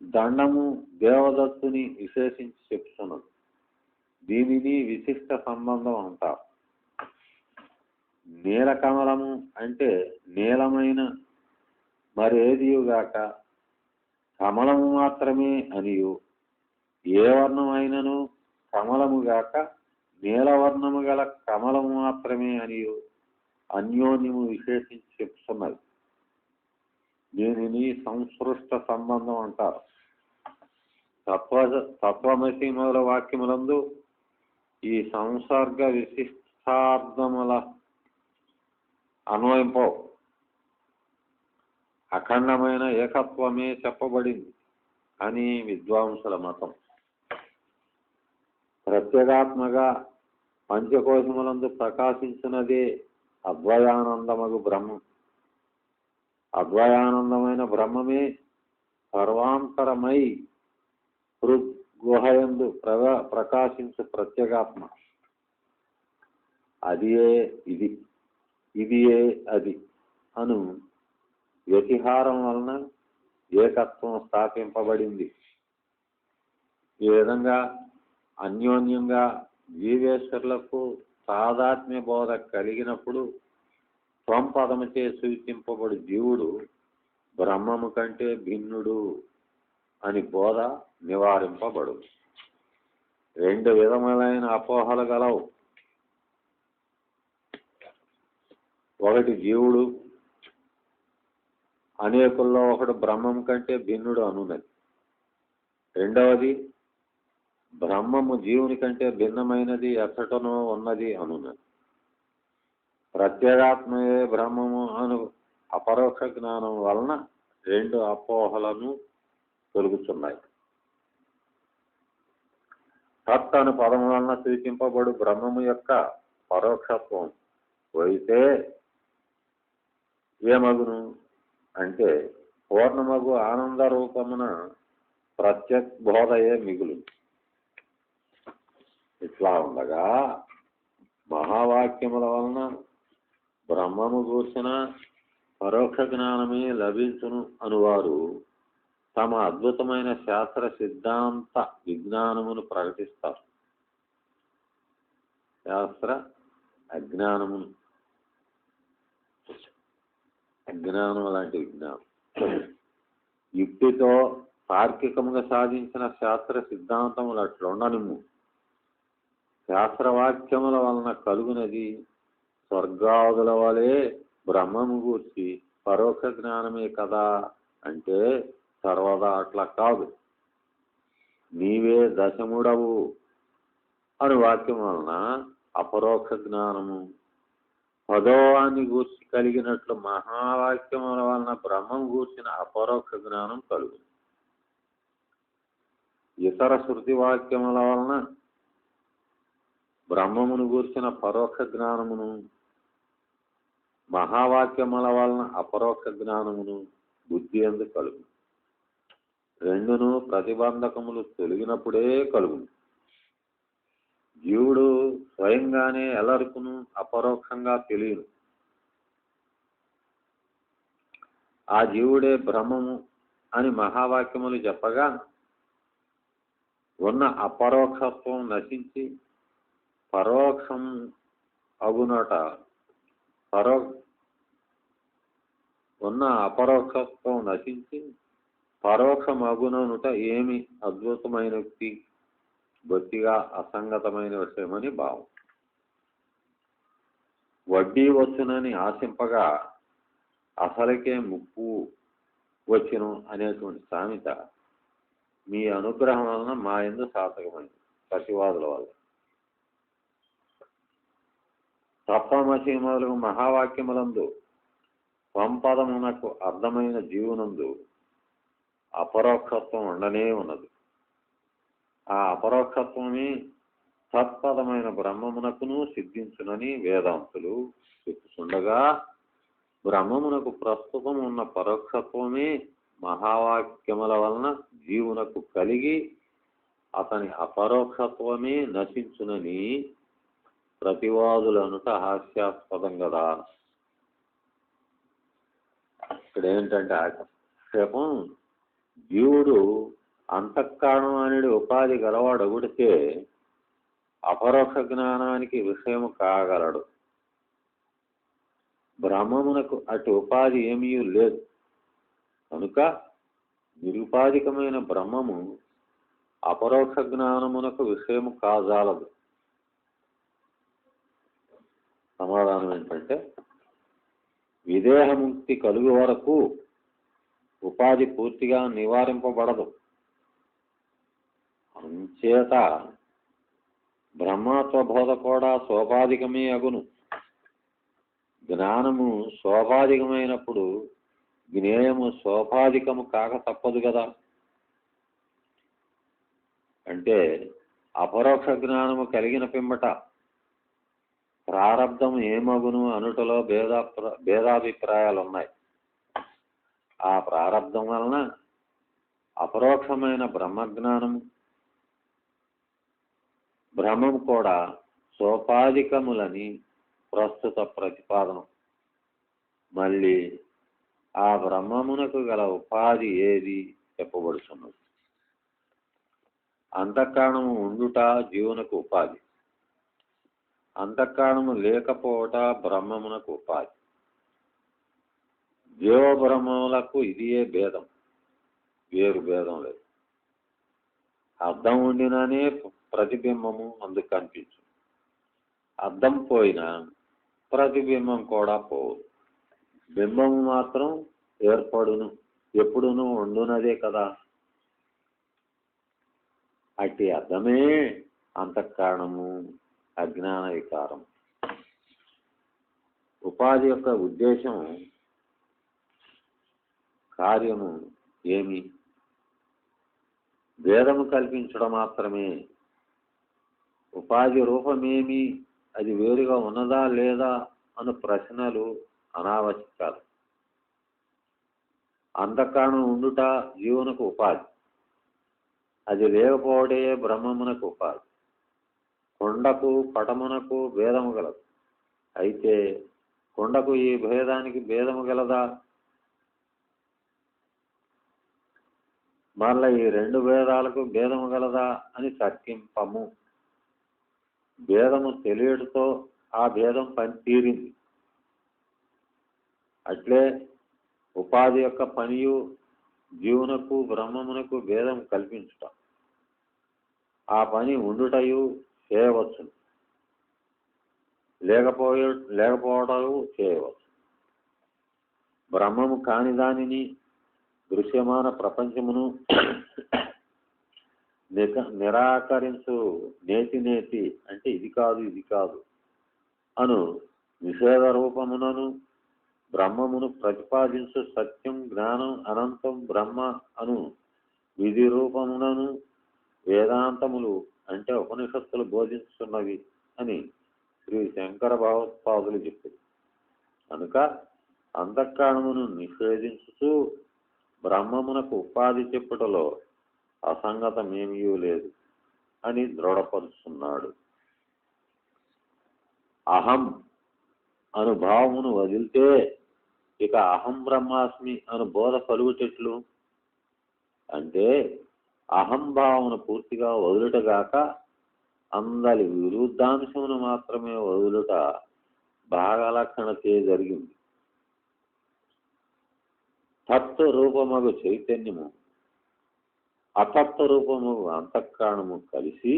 దండము దేవదత్తుని విశేషించి చెప్తున్నది. దీనిని విశిష్ట సంబంధం అంటారు. నీలకమలము అంటే నీలమైన మరేదియుగాక కమలము మాత్రమే అనియు, ఏ వర్ణమైనను కమలముగాక నీలవర్ణము గల కమలము మాత్రమే అని అన్యోన్యము విశేషించి చెప్తున్నది. దీనిని సంసృష్ట సంబంధం అంటారు. తత్వమసి మొదల వాక్యములందు ఈ సంసర్గ విశిష్టార్థముల అన్వయింపవు. అఖండమైన ఏకత్వమే చెప్పబడింది అని విద్వాంసుల మతం. ప్రత్యేగాత్మగా పంచకోశములందు ప్రకాశించినదే అద్వయానందమగు బ్రహ్మం. అద్వయానందమైన బ్రహ్మమే సర్వాంతరమై హృద్గుహయందు ప్రకాశించు ప్రత్యేగాత్మ. అదియే ఇది, ఇదియే అది అను వ్యతిహారం వలన ఏకత్వం స్థాపింపబడింది. ఈ విధంగా అన్యోన్యంగా జీవేశ్వరులకు తాదాత్మ్య బోధ కలిగినప్పుడు స్వంపదముచే సూచింపబడు జీవుడు బ్రహ్మము కంటే భిన్నుడు అని బోధ నివారింపబడు. రెండు విధములైన అపోహలు గలవు. ఒకటి జీవుడు అనేకుల్లో ఒకడు బ్రహ్మం కంటే భిన్నుడు అనున్నది. రెండవది బ్రహ్మము జీవుని కంటే భిన్నమైనది ఎచ్చటనో ఉన్నది అనున్నది. ప్రత్యేగాత్మయే బ్రహ్మము అను అపరోక్ష జ్ఞానం వలన రెండు అపోహలను తొలుగుతున్నాయి. తత్ అను పదము వలన సూచింపబడు బ్రహ్మము యొక్క పరోక్షత్వం పోయితే ఏమగును అంటే పూర్ణమగు ఆనంద రూపమున ప్రత్యక్ బోధయే మిగులు. ఇట్లా ఉండగా మహావాక్యముల వలన బ్రహ్మము గూర్చిన పరోక్ష జ్ఞానమే లభించును అనువారు తమ అద్భుతమైన శాస్త్ర సిద్ధాంత విజ్ఞానమును ప్రకటిస్తారు. శాస్త్ర అజ్ఞానం లాంటి విజ్ఞానం యుక్తితో తార్కికముగా సాధించిన శాస్త్ర సిద్ధాంతములు అట్లుండనిమ్ము. శాస్త్రవాక్యముల వలన కలుగునది స్వర్గాదుల వలె బ్రహ్మము గూర్చి పరోక్ష జ్ఞానమే కదా అంటే సర్వదా అట్లా కాదు. నీవే దశముడవు అను వాక్యం వలన అపరోక్ష జ్ఞానము, పదోవాన్ని గూర్చి కలిగినట్లు మహావాక్యముల వలన బ్రహ్మం గూర్చిన అపరోక్ష జ్ఞానం కలుగును. ఇతర శృతి వాక్యముల వలన బ్రహ్మమును గూర్చిన పరోక్ష జ్ఞానమును, మహావాక్యముల వలన అపరోక్ష జ్ఞానమును బుద్ధి ఎందు కలుగును. రెండును ప్రతిబంధకములు తొలగినప్పుడే కలుగును. జీవుడు స్వయంగానే ఎల్లరికును అపరోక్షంగా తెలియను. ఆ జీవుడే బ్రహ్మము అని మహావాక్యములు చెప్పగా ఉన్న అపరోక్షత్వం నశించి పరోక్షం అగునట ఉన్న అపరోక్షత్వం నశించి పరోక్షమగుననుట ఏమి అద్భుతమైన యుక్తి, బొత్తిగా అసంగతమైన విషయమని భావం. వడ్డీ వచ్చునని ఆశింపగా అసలుకే ముప్పు వచ్చును అనేటువంటి సామెత మీ అనుగ్రహం వలన మా యందు సార్థకమైంది ప్రతివాదుల వల్ల. తత్వమసి మొదలగు మహావాక్యములందు సంపదమునకు అర్థమైన జీవునందు అపరోక్షత్వం ఉండనే ఉన్నది. ఆ అపరోక్షత్వమే తత్పదమైన బ్రహ్మమునకును సిద్ధించునని వేదాంతులు చెప్పుచుండగా బ్రహ్మమునకు ప్రస్తుతం ఉన్న పరోక్షత్వమే మహావాక్యముల వలన జీవునకు కలిగి అతని అపరోక్షత్వమే నశించునని ప్రతివాదులనుట హాస్యాస్పదం కదా. ఇక్కడ ఏంటంటే ఆక్షేపం, జీవుడు అంతఃకరణం అనేది ఉపాధి గలవాడొకటితే అపరోక్ష జ్ఞానానికి విషయము కాగలడు. బ్రహ్మమునకు అటు ఉపాధి ఏమీ లేదు కనుక నిరుపాధికమైన బ్రహ్మము అపరోక్ష జ్ఞానమునకు విషయము కాజాలదు. సమాధానం ఏంటంటే విదేహముక్తి కలుగు వరకు ఉపాధి పూర్తిగా నివారింపబడదు. అంచేత బ్రహ్మత్వబోధ కూడా సోపాధికమే అగును. జ్ఞానము సోపాధికమైనప్పుడు జ్ఞేయము సోపాధికము కాక తప్పదు కదా. అంటే అపరోక్ష జ్ఞానము కలిగిన పిమ్మట ప్రారబ్ధం ఏమగును అనుటలో భేదాభిప్రాయాలు ఉన్నాయి. ఆ ప్రారబ్ధం వలన అపరోక్షమైన బ్రహ్మజ్ఞానము బ్రహ్మం కూడా సోపాధికములని ప్రస్తుత ప్రతిపాదనం. మళ్ళీ ఆ బ్రహ్మమునకు గల ఉపాధి ఏది చెప్పబడుతున్నది. అంతఃకరణము ఉండుట జీవునకు ఉపాధి, అంతఃకరణము లేకపోవట బ్రహ్మమునకు ఉపాధి. జీవబ్రహ్మములకు ఇదియే భేదం, వేరు భేదం లేదు. అద్దం ఉండిననే ప్రతిబింబము అందుకు కనిపించు, అద్దం పోయినా ప్రతిబింబం కూడా పోదు. బింబము మాత్రం ఏర్పడును, ఎప్పుడునూ ఉండునదే కదా. అట్టి అద్దమే అంతఃకరణము, అజ్ఞాన వికారం. ఉపాధి యొక్క ఉద్దేశం కార్యము ఏమి? భేదము కల్పించడం మాత్రమే. ఉపాధి రూపమేమి, అది వేరుగా ఉన్నదా లేదా అను ప్రశ్నలు అనావశ్యకాలు. అంతఃకరణం ఉండుట జీవునకు ఉపాధి, అది లేకపోవడే బ్రహ్మమునకు ఉపాధి. కొండకు పటమునకు భేదము గలదు, అయితే కొండకు ఈ భేదానికి భేదము గలదా? మరల ఈ రెండు భేదాలకు భేదము గలదా అని తర్కింపము. భేదము తెలియటతో ఆ భేదం పనితీరింది. అట్లే ఉపాధి యొక్క పనియు జీవునకు బ్రహ్మమునకు భేదం కల్పించుట. ఆ పని ఉండుటయు చేయవచ్చును, లేకపోవటము చేయవచ్చు. బ్రహ్మము కాని దానిని, దృశ్యమాన ప్రపంచమును నిరాకరించు నేతి అంటే ఇది కాదు ఇది కాదు అను నిషేధ రూపమునను బ్రహ్మమును ప్రతిపాదించు సత్యం, జ్ఞానం, అనంతం బ్రహ్మ అను విధి రూపమునను వేదాంతములు అంటే ఉపనిషత్తులు బోధించుతున్నవి అని శ్రీ శంకర భగవత్పాదులు చెప్పారు. కనుక అంతఃకరణమును నిషేధించుతూ బ్రహ్మమునకు ఉపాధి చెప్పుటలో అసంగతమేమీ లేదు అని దృఢపరుస్తున్నాడు. అహం అనుభావమును వదిలితే ఇక అహం బ్రహ్మాస్మి అను బోధ కలుగుటెట్లు? అంటే అహంభావమును పూర్తిగా వదులుటగాక అందరి విరుద్ధాంశమును మాత్రమే వదులుట భాగలక్షణతే జరిగింది. తత్వ రూపమగు చైతన్యము, అతత్వ రూపమగు అంతఃకరణము కలిసి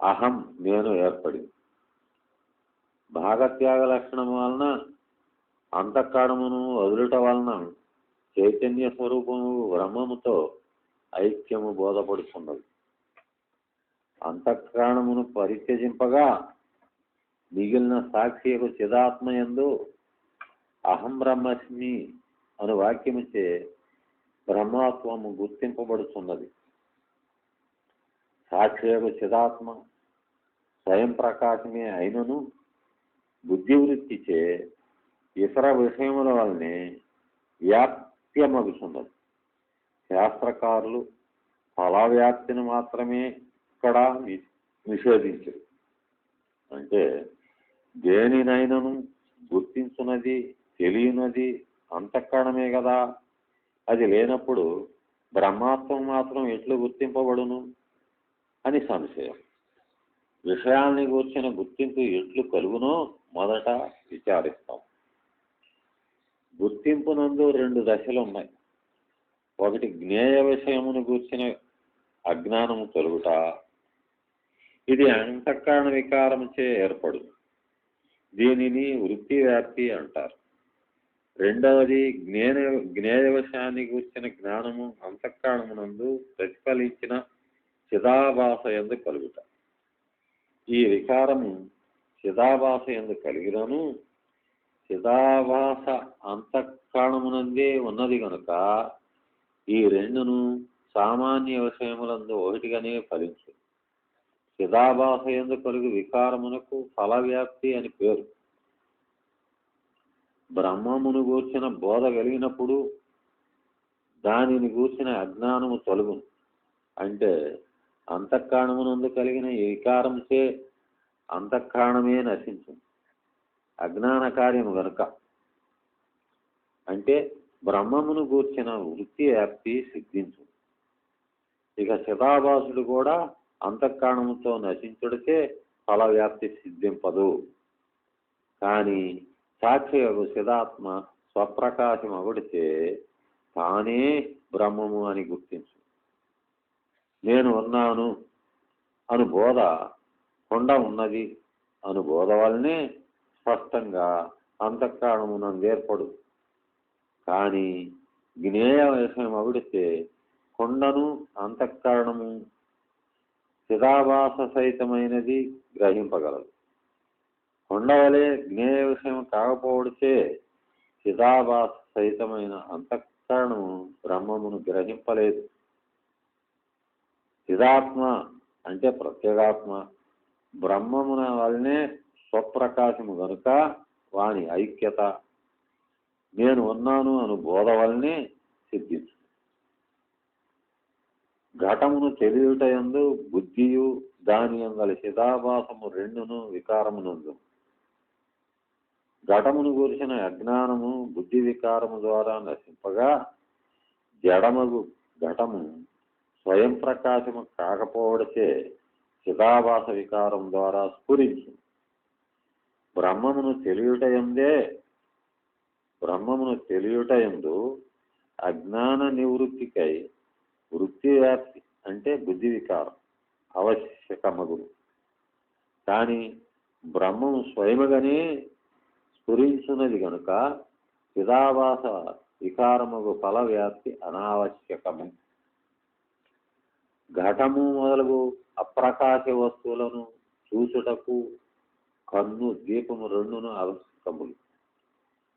అహం నేను ఏర్పడింది. భాగత్యాగ లక్షణం వలన అంతఃకరణమును వదులుట వలన చైతన్య స్వరూపము బ్రహ్మముతో ఐక్యము బోధపడుతున్నది. అంతఃకరణమును పరిత్యజింపగా మిగిలిన సాక్షియకు చిదాత్మయందు అహం బ్రహ్మస్మి అను వాక్యముచే బ్రహ్మత్వము గుర్తింపబడుతున్నది. సాక్షియకు చిదాత్మ స్వయం ప్రకాశమే అయినను బుద్ధివృత్తిచే ఇతర విషయముల వల్లనే వ్యాప్యమగుతున్నది. శాస్త్రకారులు ఫలవ్యాప్తిని మాత్రమే ఇక్కడ నిషేధించరు. అంటే దేనినైనను గుర్తించున్నది, తెలియనది అంతఃకరణమే కదా. అది లేనప్పుడు బ్రహ్మాత్వం మాత్రం ఎట్లు గుర్తింపబడును అని సంశయం. విషయాల్ని గూర్చిన గుర్తింపు ఎట్లు కలుగునో మొదట విచారిస్తాం. గుర్తింపునందు రెండు దశలు ఉన్నాయి. ఒకటి జ్ఞేయ విషయమును గూర్చిన అజ్ఞానము కలుగుట, ఇది అంతఃకరణ వికారముచే ఏర్పడు. దీనిని వృత్తి వ్యాప్తి అంటారు. రెండవది జ్ఞేయ విషయాన్ని కూర్చిన జ్ఞానము అంతఃకరణమునందు ప్రతిఫలించిన చిదాభాస యందు కలుగుట. ఈ వికారము చిదాభాస యందు కలిగినను చిదాభాస అంతఃకరణమునందే ఉన్నది కనుక ఈ రెండును సామాన్య విషయములందు ఒకటిగానే ఫలించు. చిదాభాస యందు కలుగు వికారమునకు ఫలవ్యాప్తి అని పేరు. బ్రహ్మమును గూర్చిన బోధ కలిగినప్పుడు దానిని గూర్చిన అజ్ఞానము తొలగును. అంటే అంతఃకరణమునందు కలిగిన ఈ వికారంచే అంతఃకరణమే నశించును. అజ్ఞాన కార్యము గనుక. అంటే బ్రహ్మమును గూర్చిన వృత్తి వ్యాప్తి సిద్ధించు. ఇక చిదాభాసుడు కూడా అంతఃకరణముతో నశించుడితే ఫలవ్యాప్తి సిద్ధింపదు. కానీ సాక్షియగు చిదాత్మ స్వప్రకాశం అగుడితే తానే బ్రహ్మము అని గుర్తించు. నేను ఉన్నాను అను బోధ కొండ ఉన్నది అను బోధ వల్లనే స్పష్టంగా అంతఃకరణమునందు ఏర్పడు. కానీ జ్ఞేయ విషయం అవిడితే కొండను అంతఃకరణము చిదాభాస సహితమైనది గ్రహింపగలదు. కొండవలే జ్ఞేయ విషయం కాకపోవడితే చిదాభాస సహితమైన అంతఃకరణము బ్రహ్మమును గ్రహింపలేదు. చిదాత్మ అంటే ప్రత్యేగాత్మ బ్రహ్మమున వలనే స్వప్రకాశము గనుక వాని ఐక్యత నేను ఉన్నాను అను బోధ వలనే సిద్ధించు. ఘటమును తెలియుటయందు బుద్ధియు దాని యందల చిదాభాసము రెండును వికారమునందు. ఘటమును గురించిన అజ్ఞానము బుద్ధి వికారము ద్వారా నశింపగా జడమగు ఘటము స్వయం ప్రకాశము కాకపోవడితే చిదాభాస వికారం ద్వారా స్ఫురించు. బ్రహ్మమును తెలియుటయందు అజ్ఞాన నివృత్తికై వృత్తి వ్యాప్తి అంటే బుద్ధి వికారం ఆవశ్యకమగును. కానీ బ్రహ్మము స్వయముగానే స్ఫురించున్నది కనుక చిదాభాస వికారముగు ఫల వ్యాప్తి అనావశ్యకము. ఘటము మొదలగు అప్రకాశ వస్తువులను చూచుటకు కన్ను దీపము రెండును ఆవశ్యకములు.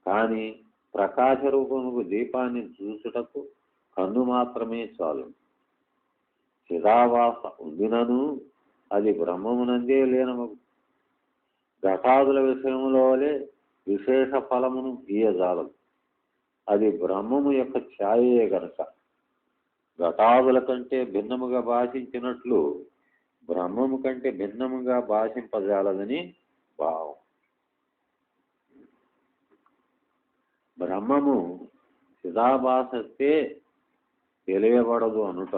కానీ ప్రకాశ రూపముకు దీపాన్ని చూచుటకు కన్ను మాత్రమే చాలు. చిదాభాస ఉండినను అది బ్రహ్మమునందే లీనమగు. ఘటాదుల విషయములో వలె విశేష ఫలమును ఇయ్యజాలదు. అది బ్రహ్మము యొక్క ఛాయయే గనక ఘటాదుల కంటే భిన్నముగా భాషించినట్లు బ్రహ్మము కంటే భిన్నముగా భాషింపజాలదని భావం. బ్రహ్మము చిదాభాసస్తే తెలియబడదు అనుట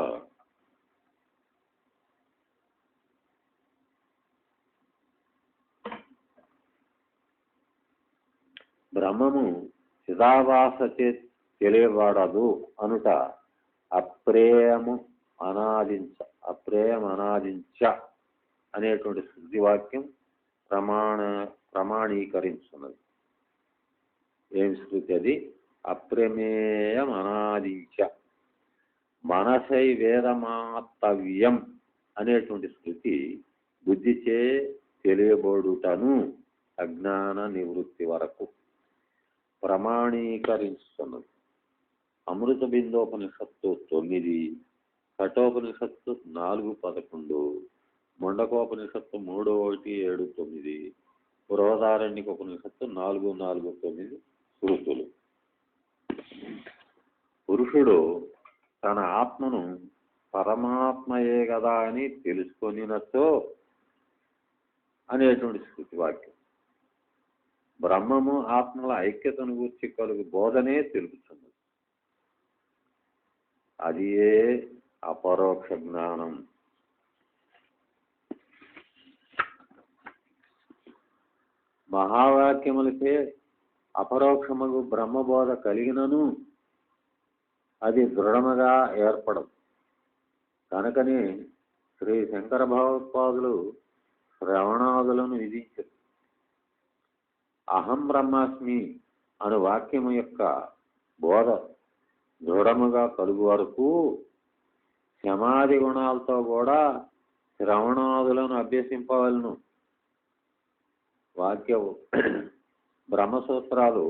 బ్రహ్మము చిదాభాసచే తెలియబడదు అనుట అప్రేయము అనాదించ అనేటువంటి శృతివాక్యం ప్రమాణీకరించున్నది. ఏం శృతి అది? అప్రమేయం అనాదించ మనసై వేదమాతవ్యం అనేటువంటి శృతి బుద్ధిచే తెలియబడుటను అజ్ఞాన నివృత్తి వరకు ప్రమాణీకరిస్తున్నది. అమృత బిందోపనిషత్తు 9, కఠోపనిషత్తు 4:11, ముండకోపనిషత్తు 3:1-7-9, బృహదారణ్యకోపనిషత్తు 4:4-9 శృతులు. పురుషుడు తన ఆత్మను పరమాత్మయే కదా అని తెలుసుకొనినతో అనేటువంటి శృతివాక్యం బ్రహ్మము ఆత్మల ఐక్యతను గూర్చి కలుగు బోధనే తెలుపుతున్నది. అది ఏ అపరోక్ష జ్ఞానం. మహావాక్యములకే అపరోక్షముగు బ్రహ్మబోధ కలిగినను అది దృఢముగా ఏర్పడదు. కనుకనే శ్రీ శంకర భగవత్పాదులు శ్రవణాదులను విధించారు. అహం బ్రహ్మాస్మి అను వాక్యము యొక్క బోధ దృఢముగా కలుగు వరకు సమాధి గుణాలతో కూడా శ్రవణాదులను అభ్యసింపవలను. వాక్య బ్రహ్మసూత్రాలు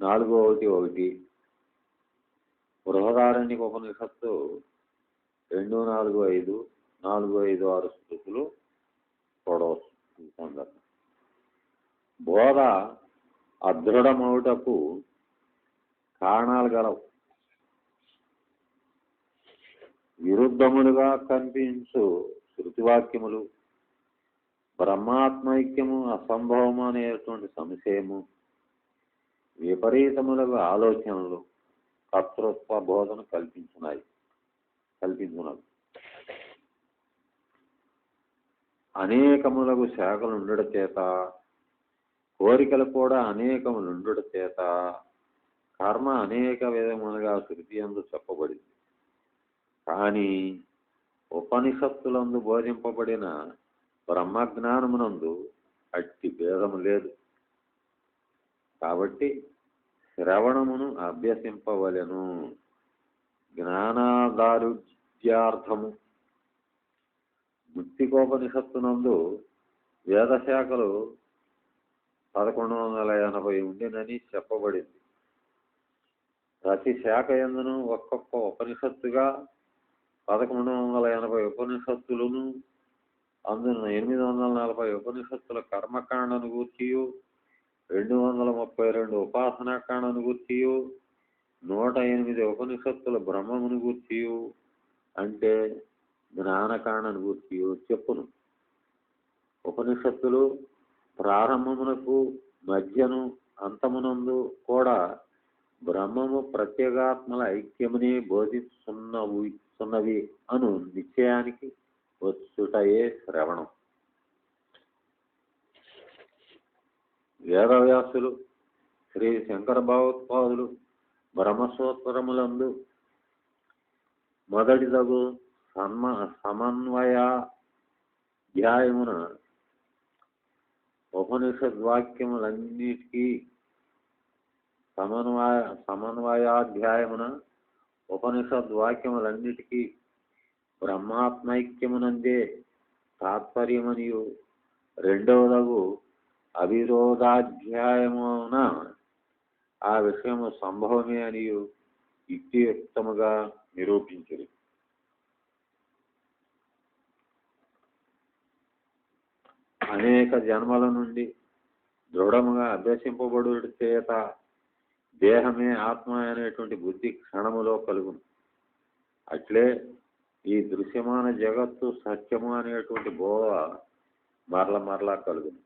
4:1, బృహదారణ్యక ఉపనిషత్తు 2:4-5, 4-5-6 స్థుతులు చూడవచ్చు. ఈ సందర్భం బోధ అదృఢమవుటకు కారణాలు గలవు. విరుద్ధములుగా కనిపించు శృతివాక్యములు, బ్రహ్మాత్మైక్యము అసంభవము అనేటువంటి సంశయము, విపరీతములకు ఆలోచనలు కర్తృత్వ బోధన కల్పించున్నవి. అనేకములకు శాఖలు ఉండుట చేత, కోరికలు కూడా అనేకములుండుట చేత కర్మ అనేక విధములుగా శృతి యందు చెప్పబడింది. కానీ ఉపనిషత్తులందు బోధింపబడిన బ్రహ్మజ్ఞానమునందు అట్టి భేదము లేదు. కాబట్టి శ్రవణమును అభ్యసింపవలెను. జ్ఞానాదారుఢ్యార్థము ముక్తికోపనిషత్తునందు వేదశాఖలు 1180 ఉండినని చెప్పబడింది. ప్రతి శాఖ యందును ఒక్కొక్క ఉపనిషత్తుగా 1180 ఉపనిషత్తులను, అందున 840 ఉపనిషత్తుల కర్మకాండను గూర్చియు, 232 ఉపాసనాకాండను గూర్చియు, 108 ఉపనిషత్తుల బ్రహ్మమును గూర్చియు అంటే జ్ఞానకాండను గూర్చియు చెప్పును. ఉపనిషత్తులు ప్రారంభమునకు మధ్యను అంతమునందు కూడా బ్రహ్మము ప్రత్యేగాత్మల ఐక్యమునే బోధిస్తున్నవి అను నిశ్చయానికి వచ్చుటయే శ్రవణం. వేదవ్యాసులు, శ్రీ శంకర భగవత్పాదులు బ్రహ్మసూత్రములందు మొదటిదగు సమన్వయాధ్యాయమున ఉపనిషద్వాక్యములన్నిటికీ ఉపనిషద్వాక్యములన్నిటికీ బ్రహ్మాత్మైక్యమునందే తాత్పర్యమనియు, రెండవదగు అవిరోధాధ్యాయమున ఆ విషయము సంభవమే అనియు యుక్తియుక్తముగా నిరూపించును. అనేక జన్మల నుండి దృఢముగా అభ్యసింపబడుట చేత దేహమే ఆత్మ అనేటువంటి బుద్ధి క్షణములో కలుగును. అట్లే ఈ దృశ్యమాన జగత్తు సత్యము అనేటువంటి బోధ మరల కలుగును.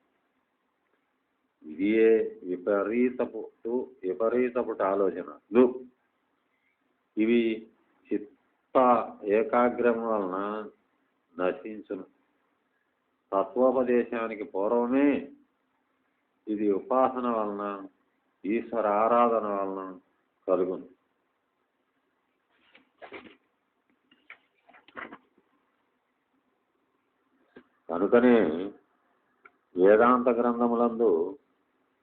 ఇదియే విపరీతపు ఆలోచనలు. ఇవి చిత్త ఏకాగ్రము వలన నశించును. తత్వోపదేశానికి పూర్వమే ఇది ఉపాసన వలన, ఈశ్వర ఆరాధన వలన కలుగును. కనుకనే వేదాంత గ్రంథములందు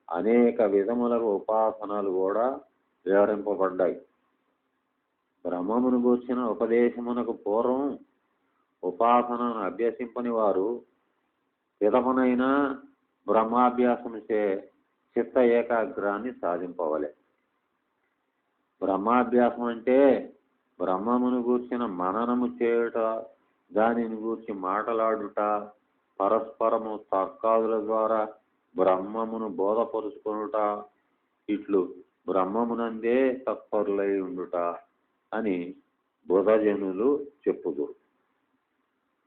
అనేక విధములకు ఉపాసనలు కూడా వివరింపబడ్డాయి. బ్రహ్మమును గూర్చిన ఉపదేశమునకు పూర్వం ఉపాసనను అభ్యసింపని వారు విధమునైనా బ్రహ్మాభ్యాసముచే చిత్త ఏకాగ్రాన్ని సాధింపవలె. బ్రహ్మాభ్యాసం అంటే బ్రహ్మమును గూర్చిన మననము చేయుట, దానిని గూర్చి మాటలాడుట, పరస్పరము తర్కాదుల ద్వారా బ్రహ్మమును బోధపరుచుకొనుట, ఇట్లు బ్రహ్మమునందే తత్పరులై ఉండుట అని బుధజనులు చెప్పుదురు.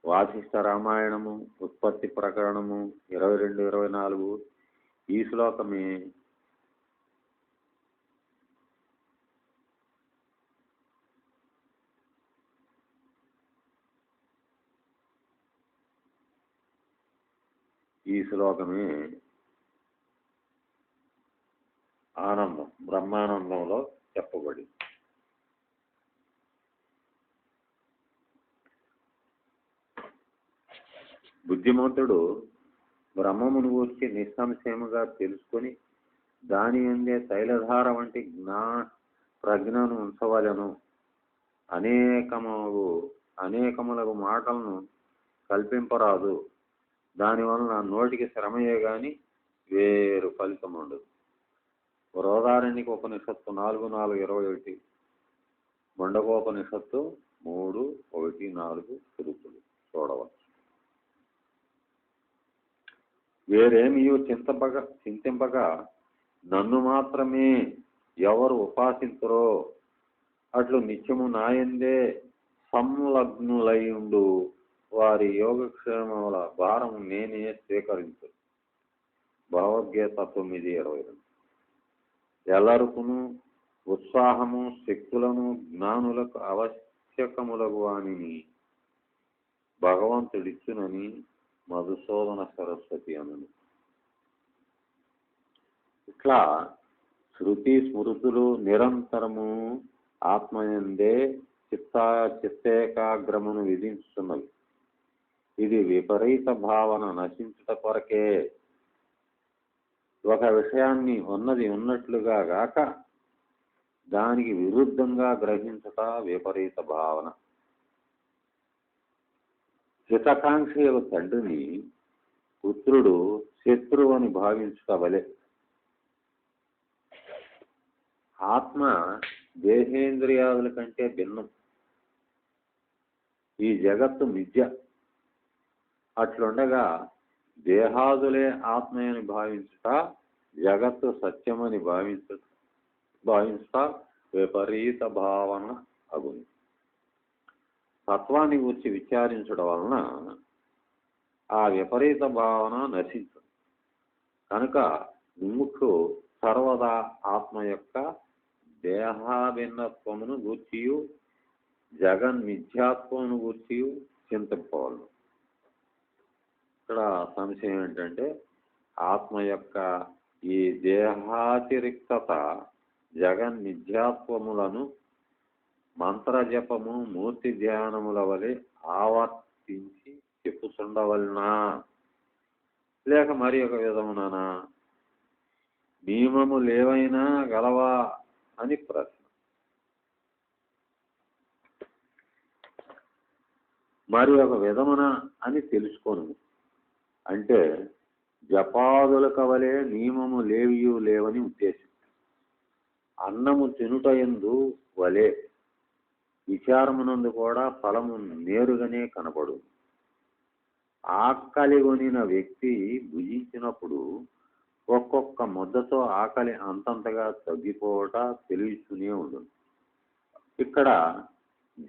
వాసిష్ఠ రామాయణము ఉత్పత్తి ప్రకరణము 22-24 ఈ శ్లోకమే ఆనందం, బ్రహ్మానందంలో చెప్పబడింది. బుద్ధిమంతుడు బ్రహ్మమును గూర్చి నిస్సంశయముగా తెలుసుకొని దాని అందే తైలధార వంటి ప్రజ్ఞను ఉంచవలను. అనేకములకు మాటలను కల్పింపరాదు. దానివలన నోటికి శ్రమయే గాని వేరు ఫలితం ఉండదు. బృహదారణ్యక ఉపనిషత్తు 4:4-21, ముండకోపనిషత్తు 3:1-4 తిరుపులు చూడవచ్చు. వేరేమియో చింతింపక నన్ను మాత్రమే ఎవరు ఉపాసింతురో అట్లు నిత్యము నాయందే సంలగ్నులయుండు వారి యోగక్షేమముల భారము నేనే స్వీకరించు. భగవద్గీత 9:22. ఎల్లరుకును ఉత్సాహము శక్తులను జ్ఞానులకు ఆవశ్యకములగు అని భగవంతుడిచ్చునని మధుసూదన సరస్వతి అను. ఇట్లా శృతి స్మృతులు నిరంతరము ఆత్మయందే చిత్తేకాగ్రమును విధించుతున్నవి. ఇది విపరీత భావన నశించుట కొరకే. ఒక విషయాన్ని ఉన్నది ఉన్నట్లుగా గాక దానికి విరుద్ధంగా గ్రహించుట విపరీత భావన. హితకాంక్షయకు తండ్రిని పుత్రుడు శత్రువు అని భావించుట వలె. ఆత్మ దేహేంద్రియాదుల కంటే భిన్నం. ఈ జగత్తు మిథ్య. అట్లుండగా దేహాదులే ఆత్మయని భావించుట, జగత్తు సత్యమని భావించుట విపరీత భావన అగును. తత్వాన్ని గురించి విచారించడం వలన ఆ విపరీత భావన నశించదు. కనుక ముముక్షు సర్వదా ఆత్మ యొక్క దేహాభిన్నత్వమును గూర్చియు జగన్మిథ్యాత్వమును గూర్చియు చింతింపవలను. ఇక్కడ సంశయం ఏంటంటే ఆత్మ యొక్క ఈ దేహాతిరిక్తత జగన్మిథ్యాత్వములను మంత్రజపము మూర్తి ధ్యానముల వలె ఆవర్తించి చెప్పుచుండవలనా లేక మరి ఒక విధమునా నియమము లేవైనా గలవా అని ప్రశ్న. మరి ఒక విధమున అని తెలుసుకోను. అంటే జపాదుల కవలే నియమము లేవియు లేవని ఉద్దేశం. అన్నము తినుటయందు వలే విచారమునందు కూడా ఫలము నేరుగానే కనపడు. ఆకలిగొనిన వ్యక్తి భుజించినప్పుడు ఒక్కొక్క ముద్దతో ఆకలి అంతంతగా తగ్గిపోవట తెలుస్తూనే ఉంటుంది. ఇక్కడ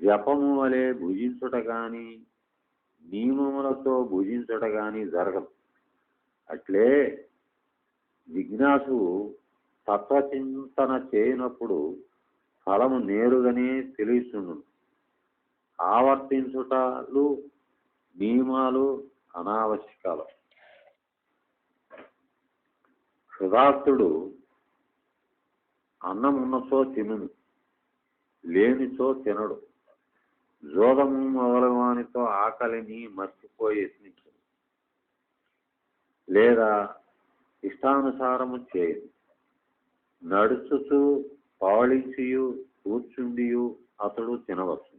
జపము వలె భుజించుట గాని నియమములతో భుజించుట గాని జరగదు. అట్లే జిజ్ఞాసు తత్వచింతన చేయనప్పుడు ఫలము నేరుగానే తెలుస్తుంది. ఆవర్తించుటలు నియమాలు అనావశ్యకాలు. క్షుధార్తుడు అన్నమున్నచో తినును, లేనిచో తినడు. జోదము మొదలవానితో ఆకలిని మర్చిపోయి యత్నించు లేదా ఇష్టానుసారము చేయదు. నడుచుచు పవళించియు కూర్చుండియు అతడు తినవచ్చు.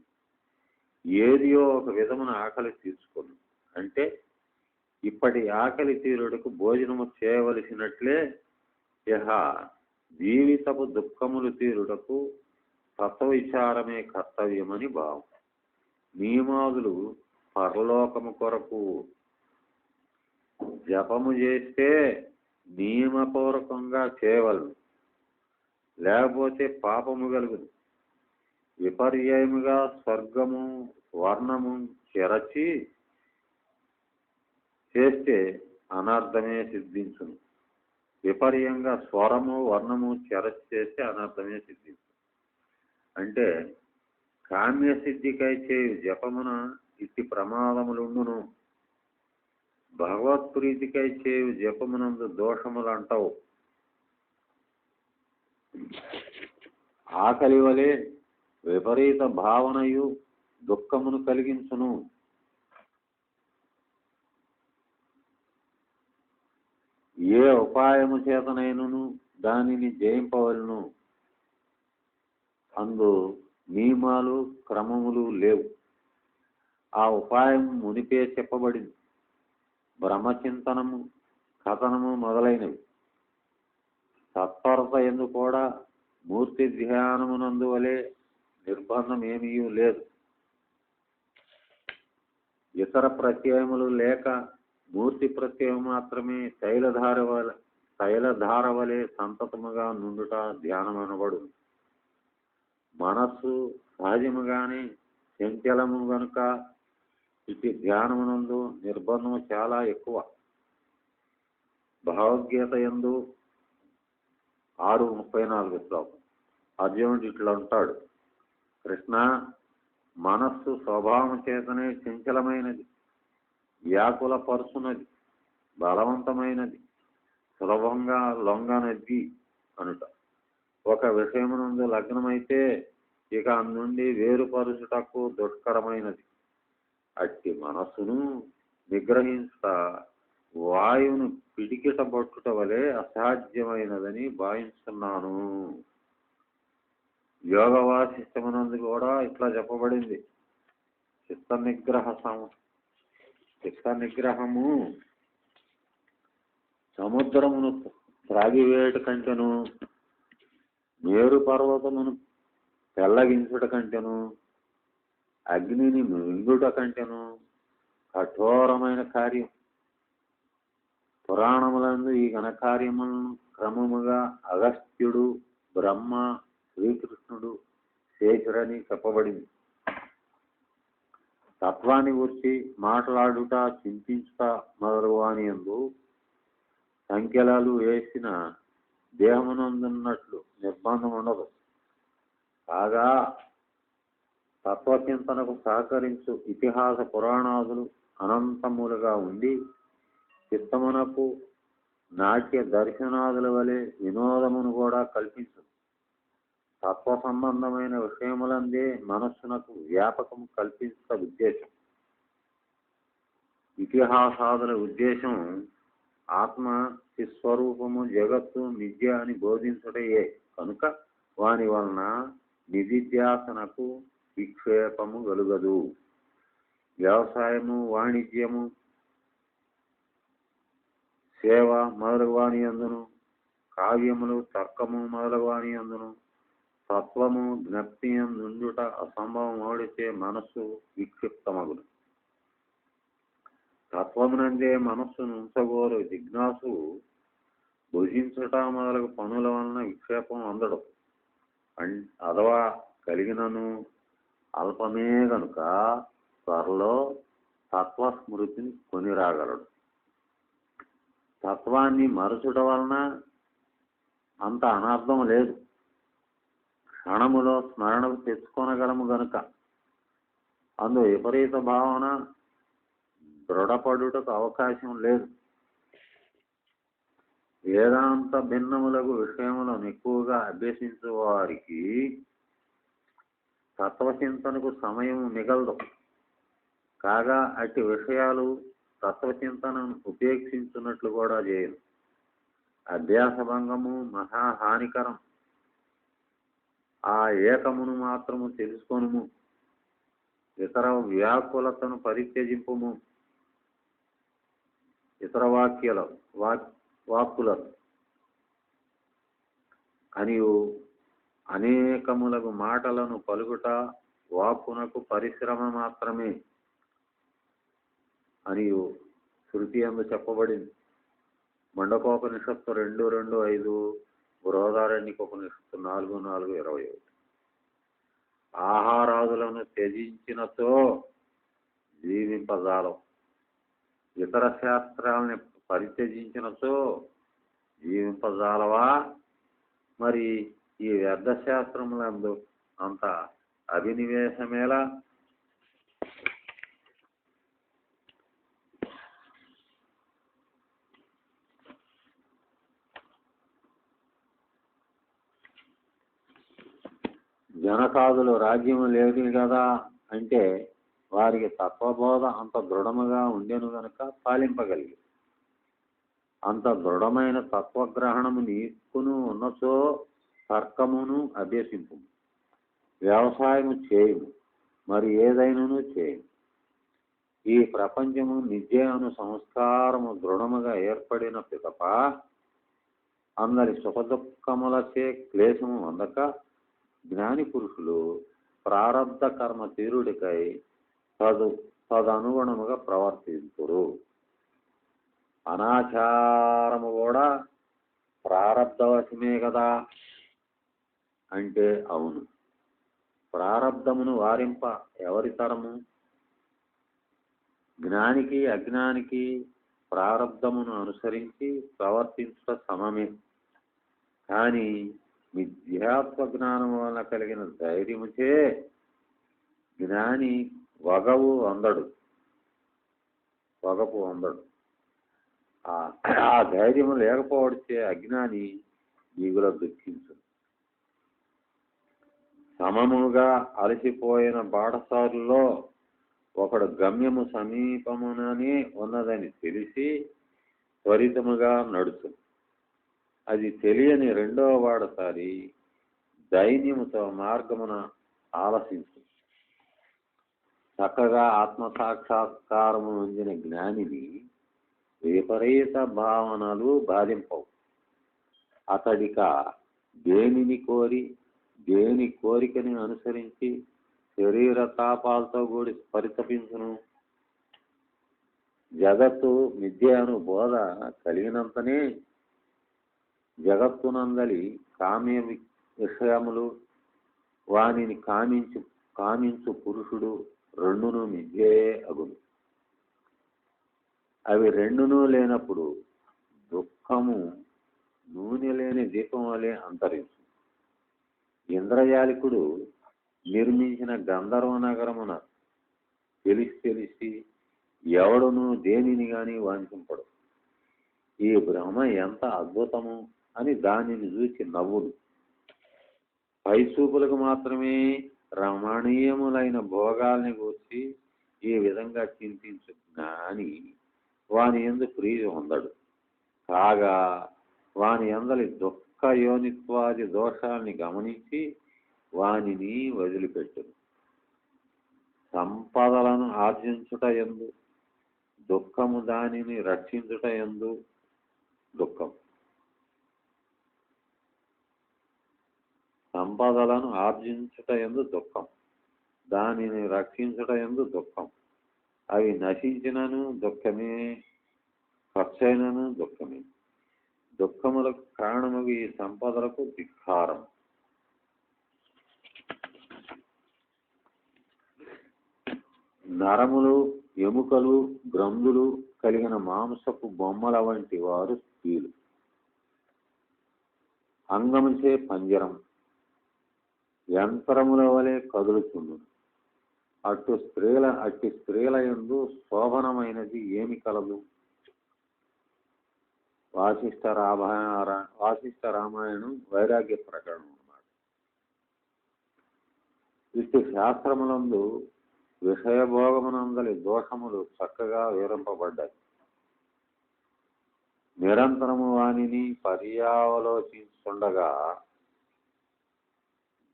ఏదియో ఒక విధమున ఆకలి తీర్చుకోను. అంటే ఇప్పటి ఆకలి తీరుడుకు భోజనము చేయవలసినట్లే ఇహ జీవితపు దుఃఖములు తీరుటకు తత్వవిచారమే కర్తవ్యమని భావం. నియమాదులు పరలోకము కొరకు. జపము చేస్తే నియమపూర్వకంగా చేయవలను, లేకపోతే పాపము కలుగును. విపర్యముగా స్వర్గము వర్ణము చెరచి చేస్తే అనర్థమే సిద్ధించును. విపర్యంగా స్వరము వర్ణము చెరచి చేస్తే అనర్థమే సిద్ధించును. అంటే కామ్యసిద్ధికై చేయు జపమున ఇట్టి ప్రమాదములుండును. భగవత్ప్రీతికై చేయు జపమునందు దోషములు అంటావు. ఆకలి వలె విపరీత భావనయు దుఃఖమును కలిగించును. ఏ ఉపాయము చేతనైనను దానిని జయింపవలను. అందు నియమాలు క్రమములు లేవు. ఆ ఉపాయం మునిపే చెప్పబడింది. బ్రహ్మచింతనము, కథనము మొదలైనవి. తత్పరత ఎందు కూడా మూర్తి ధ్యానమునందు వలె నిర్బంధం ఏమీ లేదు. ఇతర ప్రత్యయములు లేక మూర్తి ప్రత్యయం మాత్రమే తైలధార వలె సంతతముగా నుండుట ధ్యానమనబడు. మనస్సు సహజముగానే చంచలము గనుక ఇటు ధ్యానమునందు నిర్బంధము చాలా ఎక్కువ. భగవద్గీత యందు 6:34 శ్లోకం అర్జునుడు ఇట్లా అంటాడు: కృష్ణ, మనస్సు స్వభావం చేతనే చంచలమైనది, వ్యాకుల పరుచున్నది, బలవంతమైనది, సులభంగా లొంగనది అనుట. ఒక విషయమునందు లగ్నమైతే ఇక నుండి వేరుపరుచుటకు దుష్కరమైనది. అట్టి మనస్సును నిగ్రహించుట వాయువును పిడికిట పట్టుట వలె అసాధ్యమైనదని భావిస్తున్నాను. యోగ వాసిష్టమునందు కూడా ఇట్లా చెప్పబడింది: చిత్త నిగ్రహము సముద్రమును త్రాగివేయుట కంటెను, మేరు పర్వతమును పెళ్లగించుట కంటెను, అగ్నిని మింగుట కంటెను కఠోరమైన కార్యం. పురాణములందు ఈ ఘనకార్యములను క్రమముగా అగస్త్యుడు, బ్రహ్మ, శ్రీకృష్ణుడు శేషుడని చెప్పబడింది. తత్వాన్ని గురించి మాట్లాడుట, చింతించుట మొదలువాని యందు సంఖ్యలు వేసిన దేహమునందున్నట్లు నిర్బంధం ఉండదు. కాగా తత్వచింతనకు సహకరించు ఇతిహాస పురాణాదులు అనంతములుగా ఉండి చిత్తమునకు నాట్య దర్శనాదుల వలె వినోదమును కూడా కల్పించు. తత్వ సంబంధమైన విషయములందే మనస్సునకు వ్యాపకము కల్పించట ఉద్దేశం. ఇతిహాసాదుల ఉద్దేశం ఆత్మ చిస్వరూపము, జగత్తు మిథ్య అని బోధించుటయే కనుక వాని వలన నిధిధ్యాసనకు విక్షేపము కలుగదు. వ్యవసాయము, వాణిజ్యము, సేవ మొదలగువాని యందును, కావ్యములు, తర్కము మొదలగువాని యందును తత్వము జ్ఞప్తి నుండుట అసంభవం ఓడితే మనస్సు విక్షిప్తమగును. తత్వమునందే మనస్సును ఉంచగోరు జిజ్ఞాసు భుజించుట మొదలగు పనుల వలన విక్షేపం అందడం. అథవా కలిగినను అల్పమే గనుక త్వరలో తత్వస్మృతిని కొనిరాగలడు. తత్వాన్ని మరచుట వలన అంత అనర్థం లేదు. క్షణములో స్మరణకు తెచ్చుకొనగలము గనుక అందు విపరీత భావన దృఢపడుటకు అవకాశం లేదు. వేదాంత భిన్నములకు విషయములను ఎక్కువగా అభ్యసించు వారికి తత్వచింతనకు సమయం మిగలదు. కాగా అట్టి విషయాలు తత్వచింతనను ఉపేక్షించున్నట్లు కూడా చేయను. అభ్యాసభంగము మహాహానికరం. ఆ ఏకమును మాత్రము తెలుసుకొనుము. ఇతర వ్యాకులతను పరిత్యజింపుము. ఇతర వాక్కులను అనియు అనేకములకు మాటలను పలుకుట వాక్కునకు పరిశ్రమ మాత్రమే అనియు శృతి యందు చెప్పబడింది. మండకోపనిషత్తు 2:2-5, బృహదారణ్యకోపనిషత్తు 4:4-21. ఆహారాదులను త్యజించినతో జీవింపజాలం. ఇతర శాస్త్రాలని పరిత్యజించినతో జీవింపజాలవా? మరి ఈ వ్యర్థ శాస్త్రములందు అంత అభినివేశమేలా? జనకాదులు రాజ్యము లేదు కదా అంటే వారికి తత్వబోధ అంత దృఢముగా ఉండెను గనుక పాలింపగలిగి. అంత దృఢమైన తత్వగ్రహణము నీకును ఉన్నచో తర్కమును అభ్యసింపు, వ్యవసాయము చేయము, మరి ఏదైనాను చేయము. ఈ ప్రపంచము నిజే అను సంస్కారము దృఢముగా ఏర్పడిన పిదప అందరి సుఖదుఖములచే క్లేశము అందక జ్ఞాని పురుషులు ప్రారబ్ధ కర్మ తీరుడికై తదనుగుణముగా ప్రవర్తింతురు. అనాచారము కూడా ప్రారబ్ధవశమే కదా అంటే అవును. ప్రారబ్ధమును వారింప ఎవరి తరము? జ్ఞానికి అజ్ఞానికి ప్రారబ్ధమును అనుసరించి ప్రవర్తించుట సమమే. కానీ మిథ్యాత్వ జ్ఞానము వలన కలిగిన ధైర్యముచే జ్ఞాని వగపు అందడు. ఆ ధైర్యము లేకపోవడిచే అజ్ఞాని దిగుల దుఃఖించు. సమముగా అలసిపోయిన బాటసారుల్లో ఒకడు గమ్యము సమీపముననే ఉన్నదని తెలిసి త్వరితముగా నడుచు. అది తెలియని రెండవ వాడసారి దైన్యముతో మార్గమున ఆలసించు. చక్కగా ఆత్మసాక్షాత్కారము పొందిన జ్ఞానిని విపరీత భావనలు బాధింపవు. అతడిక దేని కోరికని అనుసరించి శరీర తాపాలతో కూడి పరితపించును. జగత్తు మిథ్య అను బోధ కలిగినంతనే జగత్తునందలి కామ్య విషయములు, వానిని కామించు పురుషుడు రెండును మిథ్యయే అగును. అవి రెండునూ లేనప్పుడు దుఃఖము నూనె లేని దీపం వలె అంతరించు. ఇంద్రజాలికుడు నిర్మించిన గంధర్వ నగరమున తెలిసి ఎవడును దేనిని గాని వాంఛింపడు. ఈ బ్రహ్మ ఎంత అద్భుతము అని దానిని చూచి నవ్వును. పైచూపులకు మాత్రమే రమణీయములైన భోగాల్ని గూర్చి ఈ విధంగా చింతించు జ్ఞాని వాని యందు ప్రీతి పొందడు. కాగా వాని యందలి దుఃఖ యోనిత్వాది దోషాల్ని గమనించి వానిని వదిలిపెట్టును. సంపదలను ఆర్జించుట యందు దుఃఖము, దానిని రక్షించుట యందు దుఃఖం. సంపదలను ఆర్జించుట యందు దుఃఖం, దానిని రక్షించుట యందు దుఃఖం. అవి నశించినను దుఃఖమే, ఖర్చైనను దుఃఖమే. దుఃఖములకు కారణము ఈ సంపదలకు ధిక్కారం. నరములు, ఎముకలు, గ్రంథులు కలిగిన మాంసపు బొమ్మల వంటి వారు స్త్రీలు. అంగముచే పంజరం, యంత్రముల వలె కదులుచుండు. అట్టి స్త్రీల యందు శోభనమైనది ఏమి కలదు? వాసిష్ఠ రామాయణం వైరాగ్య ప్రకరణం అన్నమాట. ఇట్టి శాస్త్రములందు విషయభోగమునందలి దోషములు చక్కగా వివరింపబడ్డాయి. నిరంతరము వానిని పర్యావలోచించుండగా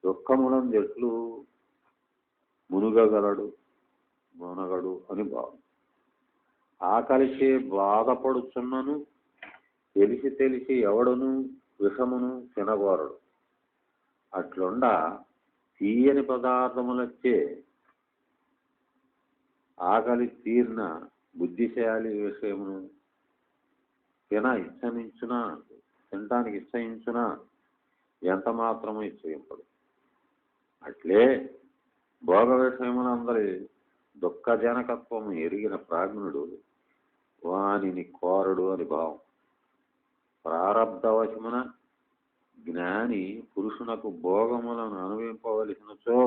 దుఃఖములను ఎట్లు మునగడు అని భావం. ఆకలిచే బాధపడుచున్నను తెలిసి ఎవడును విషమును తినగోరడు. అట్లుండ తీయని పదార్థములచ్చే ఆకలి తీరిన బుద్ధిశాలి విషయమును తినటానికి ఇచ్చయించునా ఎంత మాత్రము ఇచ్చయింపడు. అట్లే భోగ విషయమునందరి దుఃఖజనకత్వము ఎరిగిన ప్రాజ్ఞుడు వానిని కోరడు అని భావం. ప్రారబ్ధవశమున జ్ఞాని పురుషునకు భోగములను అనుభవింపవలసినచో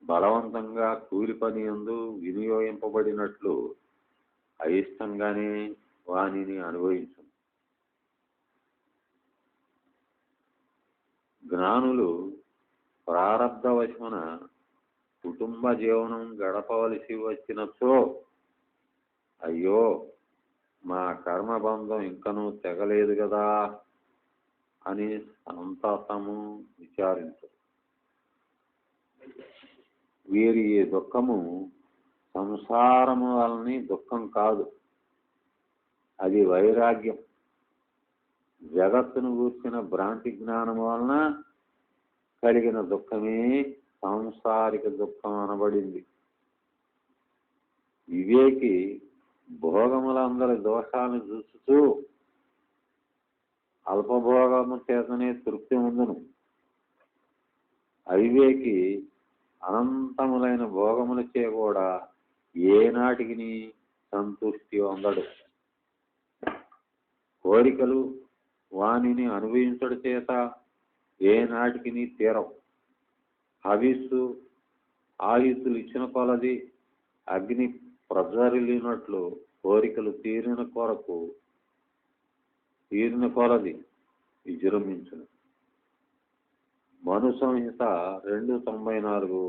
బలవంతంగా కూలి పని యందు వినియోగింపబడినట్లు అయిష్టంగానే వానిని అనుభవించు. జ్ఞానులు ప్రారబ్ధవశమున కుటుంబ జీవనం గడపవలసి వచ్చినచో అయ్యో మా కర్మబంధం ఇంకనూ తెగలేదు కదా అని సంతాపము విచారించు. వీరి ఈ దుఃఖము సంసారము వలని దుఃఖం కాదు, అది వైరాగ్యం. జగత్తును గూర్చిన భ్రాంతి జ్ఞానం వలన కలిగిన దుఃఖమే సాంసారిక దుఃఖం అనబడింది. వివేకి భోగములందరి దోషాలను చూస్తూ అల్పభోగము చేతనే తృప్తి ఉందును. అవివేకి అనంతములైన భోగములచే కూడా ఏనాటికి సంతృష్టి పొందడు. కోరికలు వానిని అనుభవించడం చేత ఏనాటికి తీరవు. హవిస్సు ఆయుస్సులు ఇచ్చిన కొలది అగ్ని ప్రజ్వరిల్లినట్లు కోరికలు తీరిన కొలది విజృంభించును. మను సంహిత 294.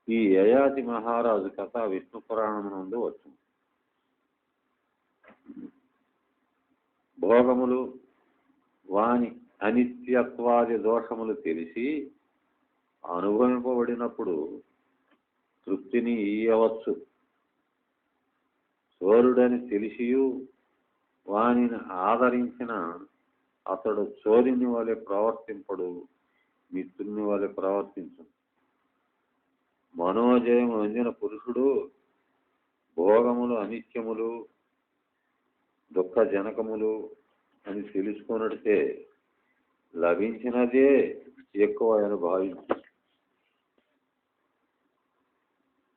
ఈ యయాతి మహారాజు కథ విష్ణు పురాణం నందు వచ్చును. భోగములు వాని అనిత్యత్వాది దోషములు తెలిసి అనుభవింపబడినప్పుడు తృప్తిని ఇయ్యవచ్చు. చోరుడని తెలిసియు వానిని ఆదరించిన అతడు చోరుని వలె ప్రవర్తింపడు, మిత్రుని వలె ప్రవర్తించు. మనోజయం అందిన పురుషుడు భోగములు అనిత్యములు దుఃఖజనకములు అని తెలుసుకున్నట్టే లభించినదే ఎక్కువ అని భావించు.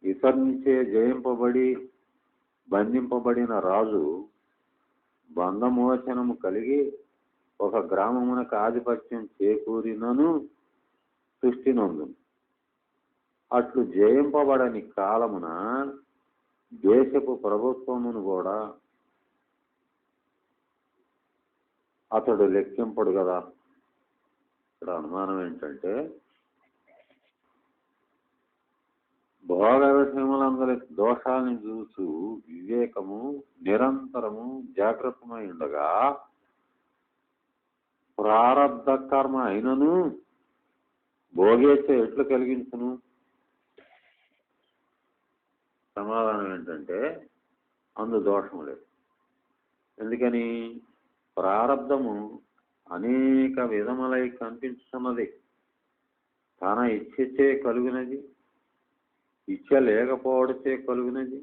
ఇతరునిచే జయింపబడి బంధింపబడిన రాజు బంధమోచనము కలిగి ఒక గ్రామమునకు ఆధిపత్యం చేకూరినను సృష్టినందును. అట్లు జయింపబడని కాలమున దేశపు ప్రభుత్వమును కూడా అతడు లెక్కింపడు కదా. ఇక్కడ అనుమానం ఏంటంటే, భోగ విషయములందరి దోషాలను చూస్తూ వివేకము నిరంతరము జాగ్రత్తమై ఉండగా ప్రారబ్ధ కర్మ అయినను భోగేచ్ఛ ఎట్లు కలిగించును? సమాధానం ఏంటంటే, అందు దోషం లేదు. ఎందుకని? ప్రారబ్ధము అనేక విధములై కనిపించుతున్నది. తన ఇచ్చే కలుగునది, ఇచ్చ లేకపోవడచే కలుగునది,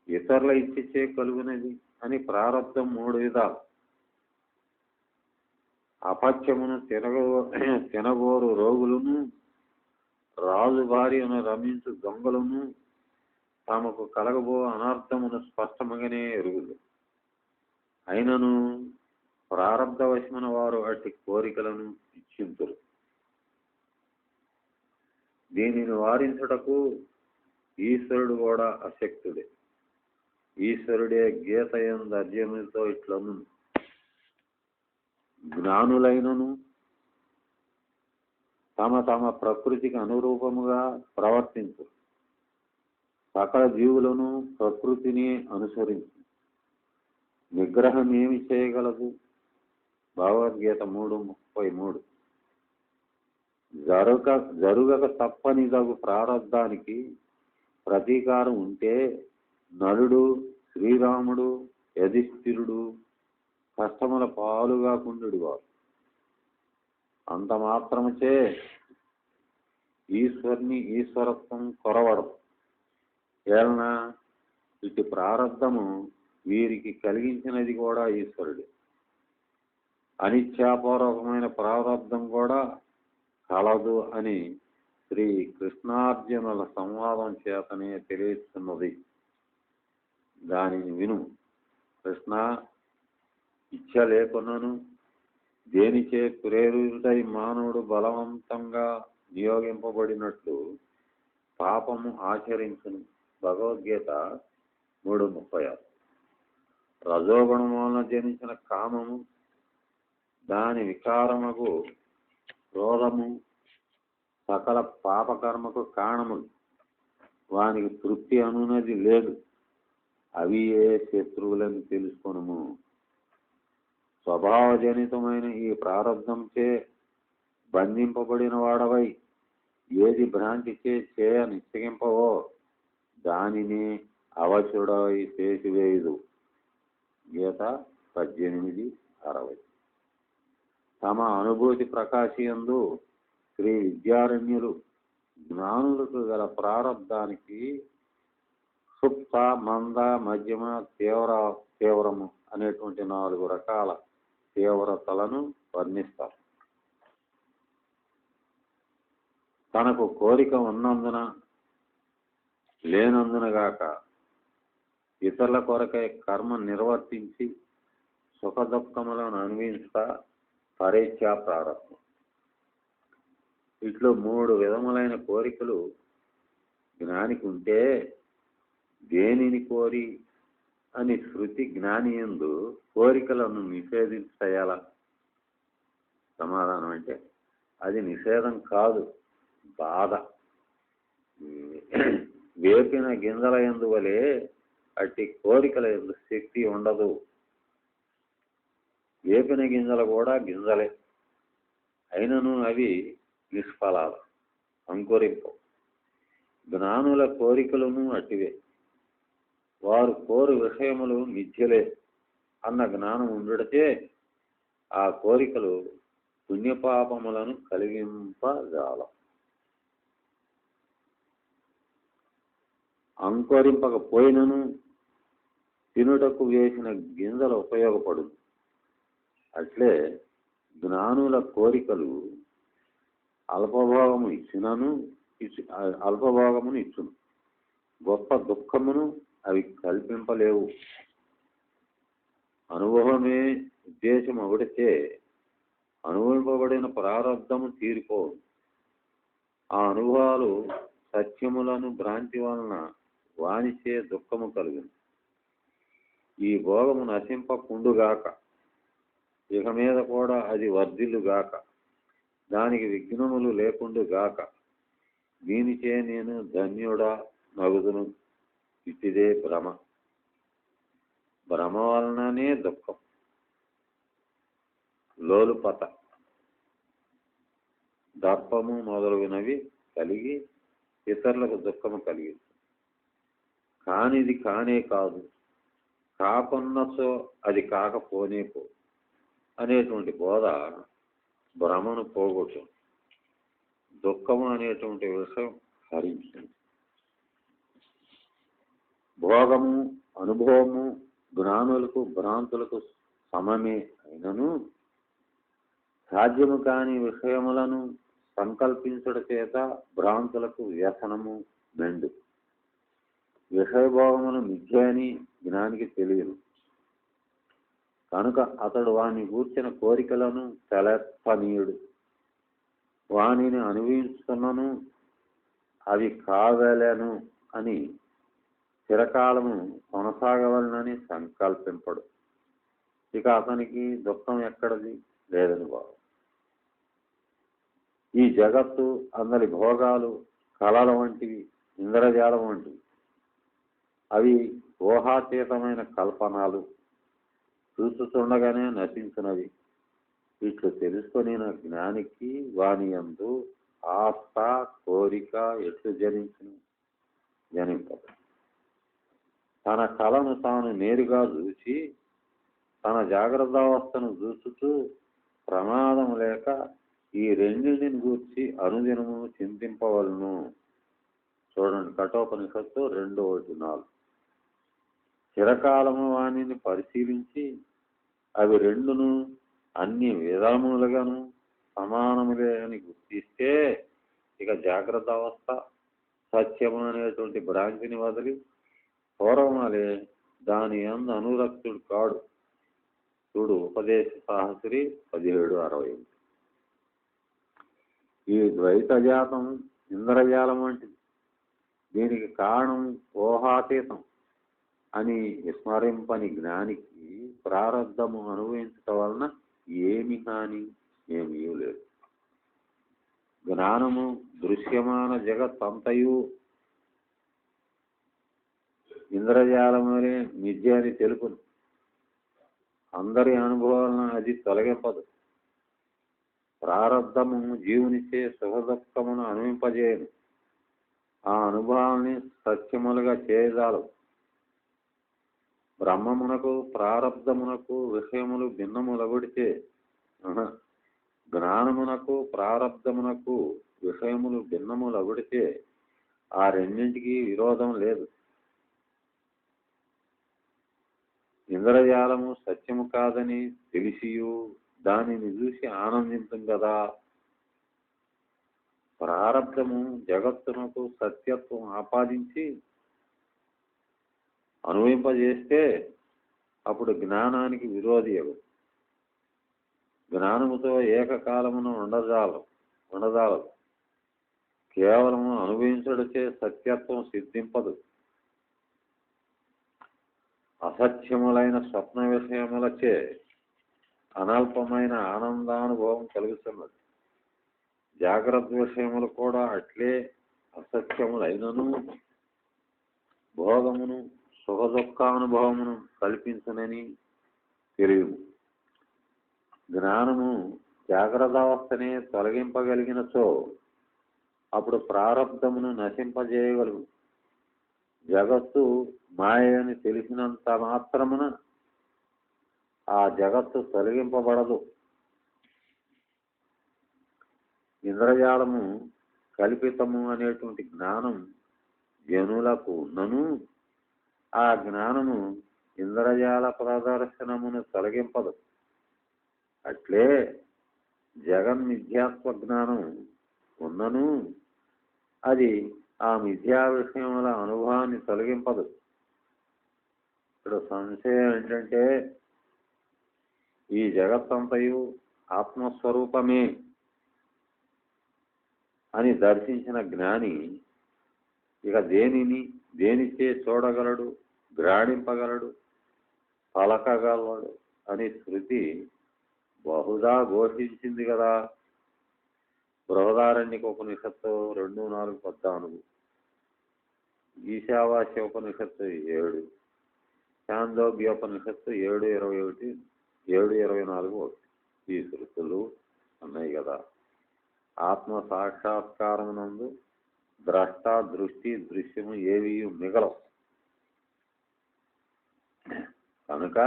ఇతరుల ఇచ్చే కలుగునది అని ప్రారబ్ధం 3 విధాలు. అపత్యమును తినగోరు రోగులను, రాజు భార్యను రమించు దొంగలను తమకు కలగబో అనర్థమును స్పష్టముగానే ఎరుగుదు. అయినను ప్రారబ్ధవశమైన వారు అట్టి కోరికలను ఇచ్చింతురు. దీనిని వారించుటకు ఈశ్వరుడు కూడా అశక్తుడే. ఈశ్వరుడే గీత యందు అర్జునుడితో ఇట్లను, జ్ఞానులైనను తమ తమ ప్రకృతికి అనురూపముగా ప్రవర్తించు. సకల జీవులను ప్రకృతిని అనుసరించు. నిగ్రహం ఏమి చేయగలదు? భగవద్గీత 3:33. జరుగక తప్పనిదగు ప్రారబ్ధానికి ప్రతీకారం ఉంటే నలుడు, శ్రీరాముడు, యధిష్ఠిరుడు కష్టముల పాలుగాకుండు వారు. అంత మాత్రముచే ఈశ్వరత్వం కొరవడం. ఏలన ఇటు ప్రారబ్ధము వీరికి కలిగించినది కూడా ఈశ్వరుడే. అనిచ్ఛాపూర్వకమైన ప్రారబ్ధం కూడా కలదు అని శ్రీ కృష్ణార్జునుల సంవాదం చేతనే తెలియస్తున్నది. దానిని విను. కృష్ణ, ఇచ్చ లేకున్నను దేనిచే ప్రేరితుడై మానవుడు బలవంతంగా నియోగింపబడినట్లు పాపము ఆచరించును. భగవద్గీత 3:36. రజోగుణం వలన జనించిన కామము, దాని వికారముకు క్రోధము సకల పాపకర్మకు కారణములు. వానికి తృప్తి అనున్నది లేదు. అవి ఏ శత్రువులని తెలుసుకొనుము. స్వభావజనితమైన ఈ ప్రారంధంచే బంధింపబడిన వాడవై ఏది భ్రాంతిచే చేయ నిశ్చయింపవో దానిని అవచుడవై చేసివేయుదు. గీత 18:60. తమ అనుభూతి ప్రకాశియందు శ్రీ విద్యారణ్యులు జ్ఞానులకు గల ప్రారంధానికి సుప్త, మంద, మధ్యమ, తీవ్రము అనేటువంటి 4 రకాల తీవ్రతలను వర్ణిస్తారు. తనకు కోరిక ఉన్నందున లేనందున గాక ఇతరుల కొరకై కర్మ నిర్వర్తించి సుఖ దుఃఖములను అనుభవించుట పరేచ్ఛా ప్రారంభం. ఇట్లు 3 విధములైన కోరికలు జ్ఞానికి ఉంటే దేనిని కోరి అని శృతి జ్ఞాని యందు కోరికలను నిషేధించయాల? సమాధానం అంటే అది నిషేధం కాదు, బాధ. వేపిన గింజల యందు వలె అట్టి కోరికల యందు శక్తి ఉండదు. వేపిన గింజలు కూడా గింజలే, అయినను అవి నిష్ఫలాలు, అంకురింపు. జ్ఞానుల కోరికలను అట్టివే. వారు కోరు విషయములు మిథ్యలే అన్న జ్ఞానం ఉండుటచే ఆ కోరికలు పుణ్యపాపములను కలిగింపజాల. అంకురింపకపోయినను తినుటకు వేసిన గింజలు ఉపయోగపడు. అట్లే జ్ఞానుల కోరికలు అల్పభోగమును ఇచ్చును, గొప్ప దుఃఖమును అవి కల్పింపలేవు. అనుభవమే ఉద్దేశం ఒకటిచే అనుభవింపబడిన ప్రారంధము తీరిపోవు. ఆ అనుభవాలు సత్యములను భ్రాంతి వలన వానిచే దుఃఖము కలుగును. ఈ భోగము నశింపకుండుగాక, ఇక మీద కూడా అది వర్ధిల్లుగాక, దానికి విఘ్నములు లేకుండుగాక, దీనిచే నేను ధన్యుడా నగుదును. ఇట్టిదే భ్రమ. భ్రమ వలననే దుఃఖం, లోలుపత, దర్పము మొదలగునవి కలిగి ఇతరులకు దుఃఖము కలిగింది. కానిది కానే కాదు, కాకున్నచో అది కాకపోనే పో అనేటువంటి బోధ భ్రమను పోగొట్టు. దుఃఖము అనేటువంటి విషయం హరించింది. భోగము, అనుభవము జ్ఞానులకు భ్రాంతులకు సమమే అయినను సాధ్యము కాని విషయములను సంకల్పించుట చేత భ్రాంతులకు వ్యసనము మెండు. విషయభోగములు మిథ్య అని జ్ఞానికి తెలియదు కనుక అతడు వాని గూర్చిన కోరికలను తెలపనీయుడు. వానిని అనుభవించుతున్నను అవి కావలను అని చిరకాలము కొనసాగవలనని సంకల్పింపడు. ఇక అతనికి దుఃఖం ఎక్కడది లేదని భావం. ఈ జగత్తు అందరి భోగాలు కళల వంటివి, ఇంద్రజాలం వంటివి. అవి ఊహాతీతమైన కల్పనాలు, చూస్తుండగానే నశించున్నవి. ఇట్లు తెలుసుకొని జ్ఞానికి వాని యందు ఆస్థ, కోరిక ఎట్లు జనింపదు. తన కళను తాను నేరుగా చూసి తన జాగ్రత్తావస్థను చూచుతూ ప్రమాదం లేక ఈ రెండింటిని గూర్చి అనుదినము చింతింపవలను. చూడండి, కఠోపనిషత్తు 2:4. చిరకాలము వాణిని పరిశీలించి అవి రెండును అన్ని విధములుగాను సమానములే అని గుర్తిస్తే ఇక జాగ్రత్త అవస్థ సత్యము అనేటువంటి భ్రాంతిని వదిలి పూర్వమాలే దాని యందు అనురక్తుడు కాడు. చూడు ఉపదేశ సాహస్రి 17:60. ఈ ద్వైతజాతం ఇంద్రజాలం వంటిది. దీనికి కారణం ఊహాతీతం అని విస్మరింపని జ్ఞానికి ప్రారంధము అనుభవించటం వలన ఏమి హాని, ఏమీ లేదు. జ్ఞానము దృశ్యమాన జగత్తంతయు ఇంద్రజాలమనే మిథ్య అని తెలుపును. అందరి అనుభవాలను అది తొలగింపదు. ప్రారబ్ధము జీవునిచే సుఖదుఖమును అనుభవింపజేయను. ఆ అనుభవాన్ని సత్యములుగా చేయజాలవు. బ్రహ్మమునకు ప్రారబ్ధమునకు విషయములు భిన్నములబడితే, జ్ఞానమునకు ప్రారబ్ధమునకు విషయములు భిన్నములబడితే ఆ రెండింటికి విరోధం లేదు. ఇంద్రజాలము సత్యము కాదని తెలిసియు దానిని చూసి ఆనందించం కదా. ప్రారబ్ధము జగత్తునకు సత్యత్వం ఆపాదించి అనుభవింపజేస్తే అప్పుడు జ్ఞానానికి విరోధి అవు. జ్ఞానముతో ఏకకాలమున ఉండజాలదు. కేవలము అనుభవించడచే సత్యత్వం సిద్ధింపదు. అసత్యములైన స్వప్న విషయములచే అనల్పమైన ఆనందానుభవం కలుగుతున్నది. జాగ్రత్త విషయములు కూడా అట్లే అసత్యములైనను భోగమును సుఖదుఖానుభవమును కల్పించునని తెలియదు. జ్ఞానము జాగ్రత్తావస్థనే తొలగింపగలిగినచో అప్పుడు ప్రారబ్ధమును నశింపజేయగలవు. జగత్తు మాయ అని తెలిసినంత మాత్రమున ఆ జగత్తు తొలగింపబడదు. ఇంద్రజాలము కల్పితము అనేటువంటి జ్ఞానం జనులకు ఉన్నను ఆ జ్ఞానము ఇంద్రజాల ప్రదర్శనమును తొలగింపదు. అట్లే జగన్మిథ్యాత్వ జ్ఞానం ఉన్నను అది ఆ మిథ్యా విషయముల అనుభవాన్ని తొలగింపదు. ఇప్పుడు సంశయం ఏంటంటే ఈ జగత్తంతయు ఆత్మస్వరూపమే అని దర్శించిన జ్ఞాని ఇక దేనిచే చూడగలడు, గ్రాణింపగలడు, పలకగలడు అని శృతి బహుదా ఘోషించింది కదా. బృహదారణ్యక ఉపనిషత్తు 2:4-14, ఈశావాస్య ఉపనిషత్తు 7, ఛాందోగ్యోపనిషత్తు 7:21, 7:24 ఈ శృతులు ఉన్నాయి కదా. ఆత్మ సాక్షాత్కారమునందు ద్రష్ట దృష్టి దృశ్యము ఏవి మిగలవు. కనుక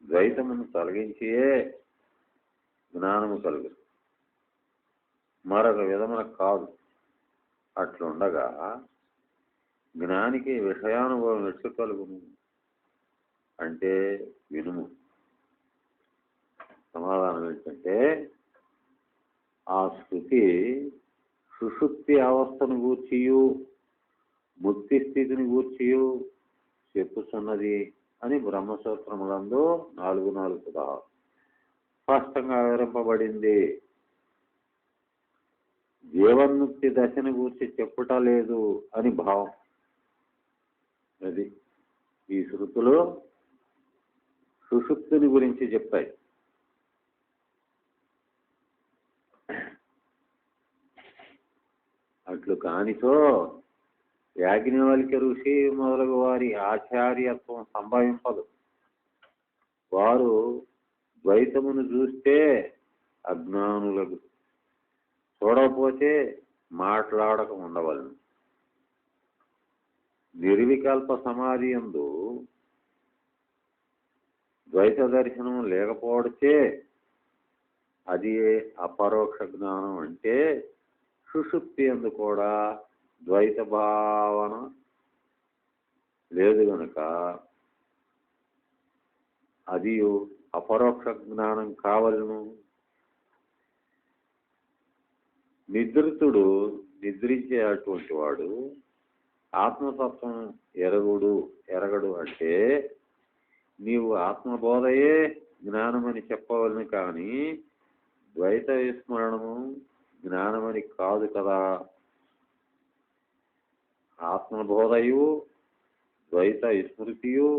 ద్వైతమును తొలగించియే జ్ఞానము కలుగు, మరొక విధమున కాదు. అట్లుండగా జ్ఞానికి విషయానుభవం ఎట్లు కలుగును అంటే వినుము. సమాధానం ఏంటంటే ఆ శృతి సుషుప్తి అవస్థను గూర్చియు ముక్తి స్థితిని గూర్చియు చెప్పుతున్నది అని బ్రహ్మసూత్రములందు 4:4 స్పష్టంగా వివరింపబడింది. జీవన్ముక్తి దశను గూర్చి చెప్పుట లేదు అని భావం. అది ఈ శృతులు సుషుప్తిని గురించి చెప్పాయి. అట్లు కానిచో యాజ్ఞవల్క్య ఋషి మొదలగు వారి ఆచార్యత్వం సంభవింపదు. వారు ద్వైతమును చూస్తే అజ్ఞానులకు, చూడకపోతే మాట్లాడక ఉండవలను. నిర్వికల్ప సమాధి యందు ద్వైత దర్శనం లేకపోవడచే అది అపరోక్ష జ్ఞానం. అంటే సుషుప్తి యందు కూడా ద్వైత భావన లేదు గనుక అది అపరోక్ష జ్ఞానం కావలను. నిద్రితుడు నిద్రించే అటువంటి వాడు ఆత్మతత్వం ఎరగడు అంటే నీవు ఆత్మబోధయే జ్ఞానమని చెప్పవలను, కానీ ద్వైత విస్మరణము జ్ఞానమని కాదు కదా. ఆత్మబోధయు ద్వైత విస్మృతియు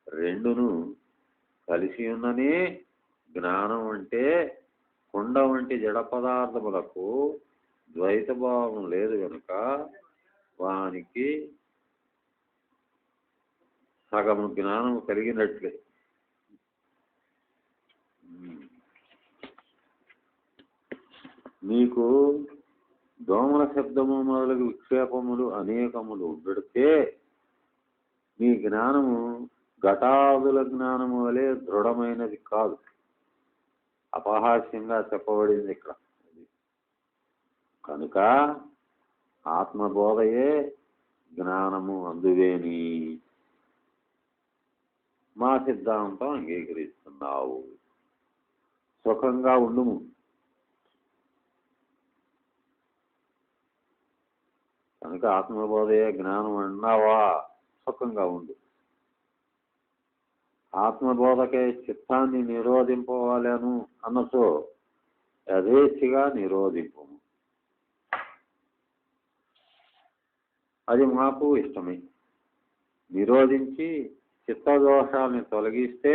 రెండును కలిసి ఉన్ననే జ్ఞానం. అంటే కుండ వంటి జడ పదార్థములకు ద్వైత భావం లేదు కనుక వానికి సగము జ్ఞానము కలిగినట్లే. నీకు దోమల శబ్దము మొదలగు విక్షేపములు అనేకములు ఉండడితే నీ జ్ఞానము ఘటాదుల జ్ఞానము వలె దృఢమైనది కాదు. అపహాస్యంగా చెప్పబడింది ఇక్కడ. కనుక ఆత్మబోధయే జ్ఞానము అందువేని మా సిద్ధాంతం అంగీకరిస్తున్నావు. సుఖంగా ఉండుము. కనుక ఆత్మబోధయే జ్ఞానం అన్నావా, సుఖంగా ఉండు. ఆత్మబోధకే చిత్తాన్ని నిరోధింపవాలను అన్నచో యథేచ్ఛగా నిరోధింపు. అది మాకు ఇష్టమే. నిరోధించి చిత్తదోషాలని తొలగిస్తే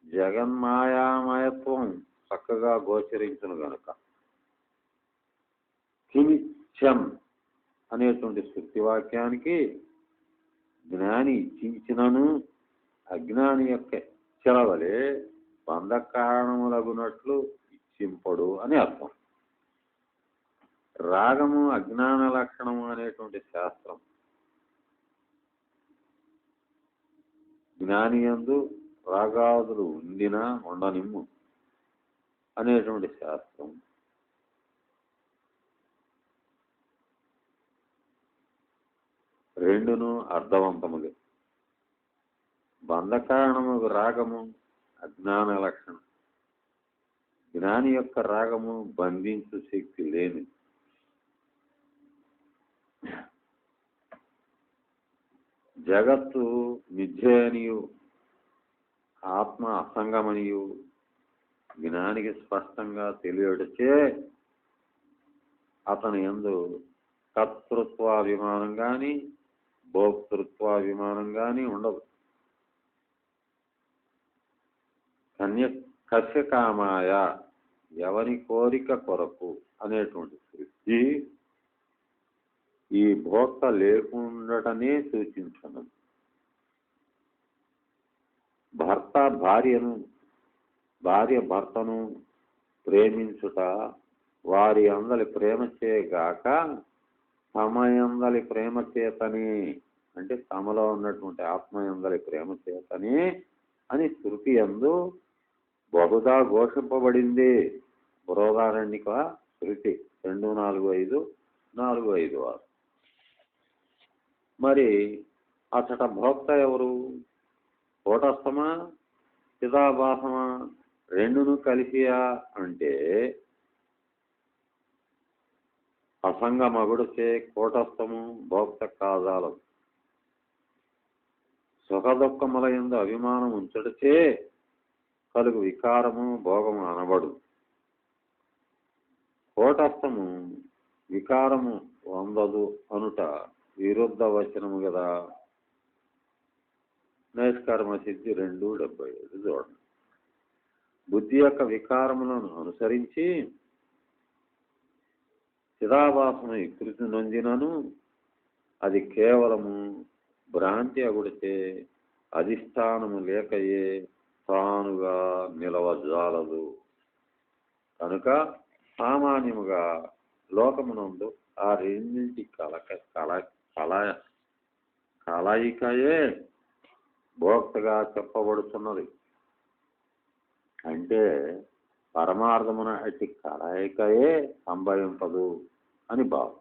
జగన్మాయామయత్వం చక్కగా గోచరించును గనుక కిమిత్యం అనేటువంటి శృతి వాక్యానికి జ్ఞాని ఇచ్చించినను అజ్ఞాని యొక్క చెలవలే బంధ కారణములగునట్లు ఇచ్చింపడు అని అర్థం. రాగము అజ్ఞాన లక్షణము అనేటువంటి శాస్త్రం జ్ఞాని యందు రాగాదులు ఉండినా ఉండనిమ్ము అనేటువంటి శాస్త్రం రెండును అర్థవంతములే. బంధకారణము రాగము అజ్ఞాన లక్షణం. జ్ఞాని యొక్క రాగము బంధించు శక్తి లేని. జగత్తు మిథ్యనియు ఆత్మ అసంగమనియు జ్ఞానికి స్పష్టంగా తెలియడచే అతని యందు కర్తృత్వాభిమానం కానీ భోక్తృత్వాభిమానం కానీ ఉండదు. కస్యకామాయ ఎవని కోరిక కొరకు అనేటువంటి సృష్టి ఈ భోక్త లేకుండానే సూచించను. భార్య భర్తను ప్రేమించుట వారి అందలి ప్రేమ చేయగాక తమయందలి ప్రేమ చేతని, అంటే తమలో ఉన్నటువంటి ఆత్మయందలి ప్రేమ చేతని అని శృతి యందు బహుదా ఘోషింపబడింది. బృహదారణ్యక శృతి 2:4-5, 4:5-6. మరి అచ్చట భోక్త ఎవరు? కూటస్థమా చిదాభాసమా రెండును కలిసియా అంటే అసంగమగుడిచే కూటస్థము భోక్త కాదాలదు. సుఖదుఖముల యందు అభిమానం ఉంచడిచే కలుగు వికారము భోగము అనబడు. కూటస్థము వికారము వందదు అనుట విరుద్ధ వచనము కదా. నైష్కర్మ సిద్ధి 2:77 చూడండి. బుద్ధి యొక్క వికారములను అనుసరించి చిదాభాసను వికృతి నొందినను అది కేవలము భ్రాంతి అగుడితే అధిష్టానము లేకయే తానుగా నిలవజాలదు. కనుక సామాన్యముగా లోకమునందు ఆ రెండింటి కలయికయే భోక్తగా చెప్పబడుతున్నది. అంటే పరమార్థమున అట్టి కలయికయే సంభవింపదు అని భావం.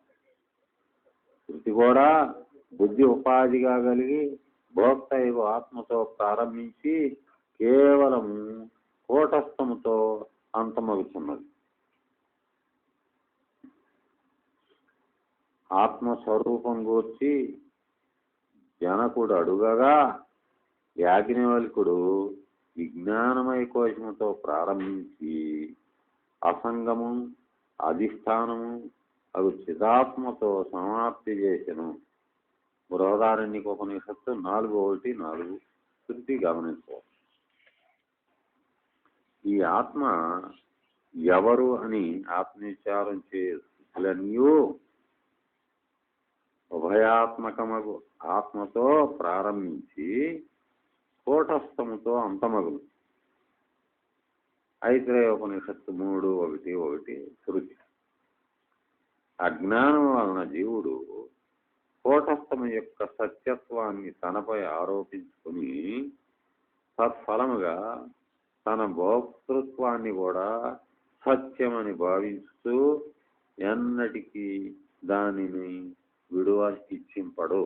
శృతి కూడా బుద్ధి ఉపాధిగా కలిగి భోక్త ఆత్మతో ప్రారంభించి కేవలం కూటస్థముతో అంతమవుతున్నది. ఆత్మస్వరూపం గూర్చి జనకుడు అడుగగా యాజ్ఞవల్కుడు విజ్ఞానమయ కోశముతో ప్రారంభించి అసంగము అధిష్టానము అవి చిదాత్మతో సమాప్తి చేసెను. బృహదారణ్యక ఉపనిషత్తు 4:1-4 శృతి గమనించవచ్చు. ఈ ఆత్మ ఎవరు అని ఆత్మవిచారం చేయులనియు ఉభయాత్మకమగు ఆత్మతో ప్రారంభించి కూటస్థముతో అంతమగును. ఐత్రేయోపనిషత్తు 3:1 శృతి. అజ్ఞానం వలన జీవుడు కూటస్థము యొక్క సత్యత్వాన్ని తనపై ఆరోపించుకుని తత్ఫలముగా తన భోక్తృత్వాన్ని కూడా సత్యమని భావిస్తూ ఎన్నటికీ దానిని విడువ ఇచ్చింపడు.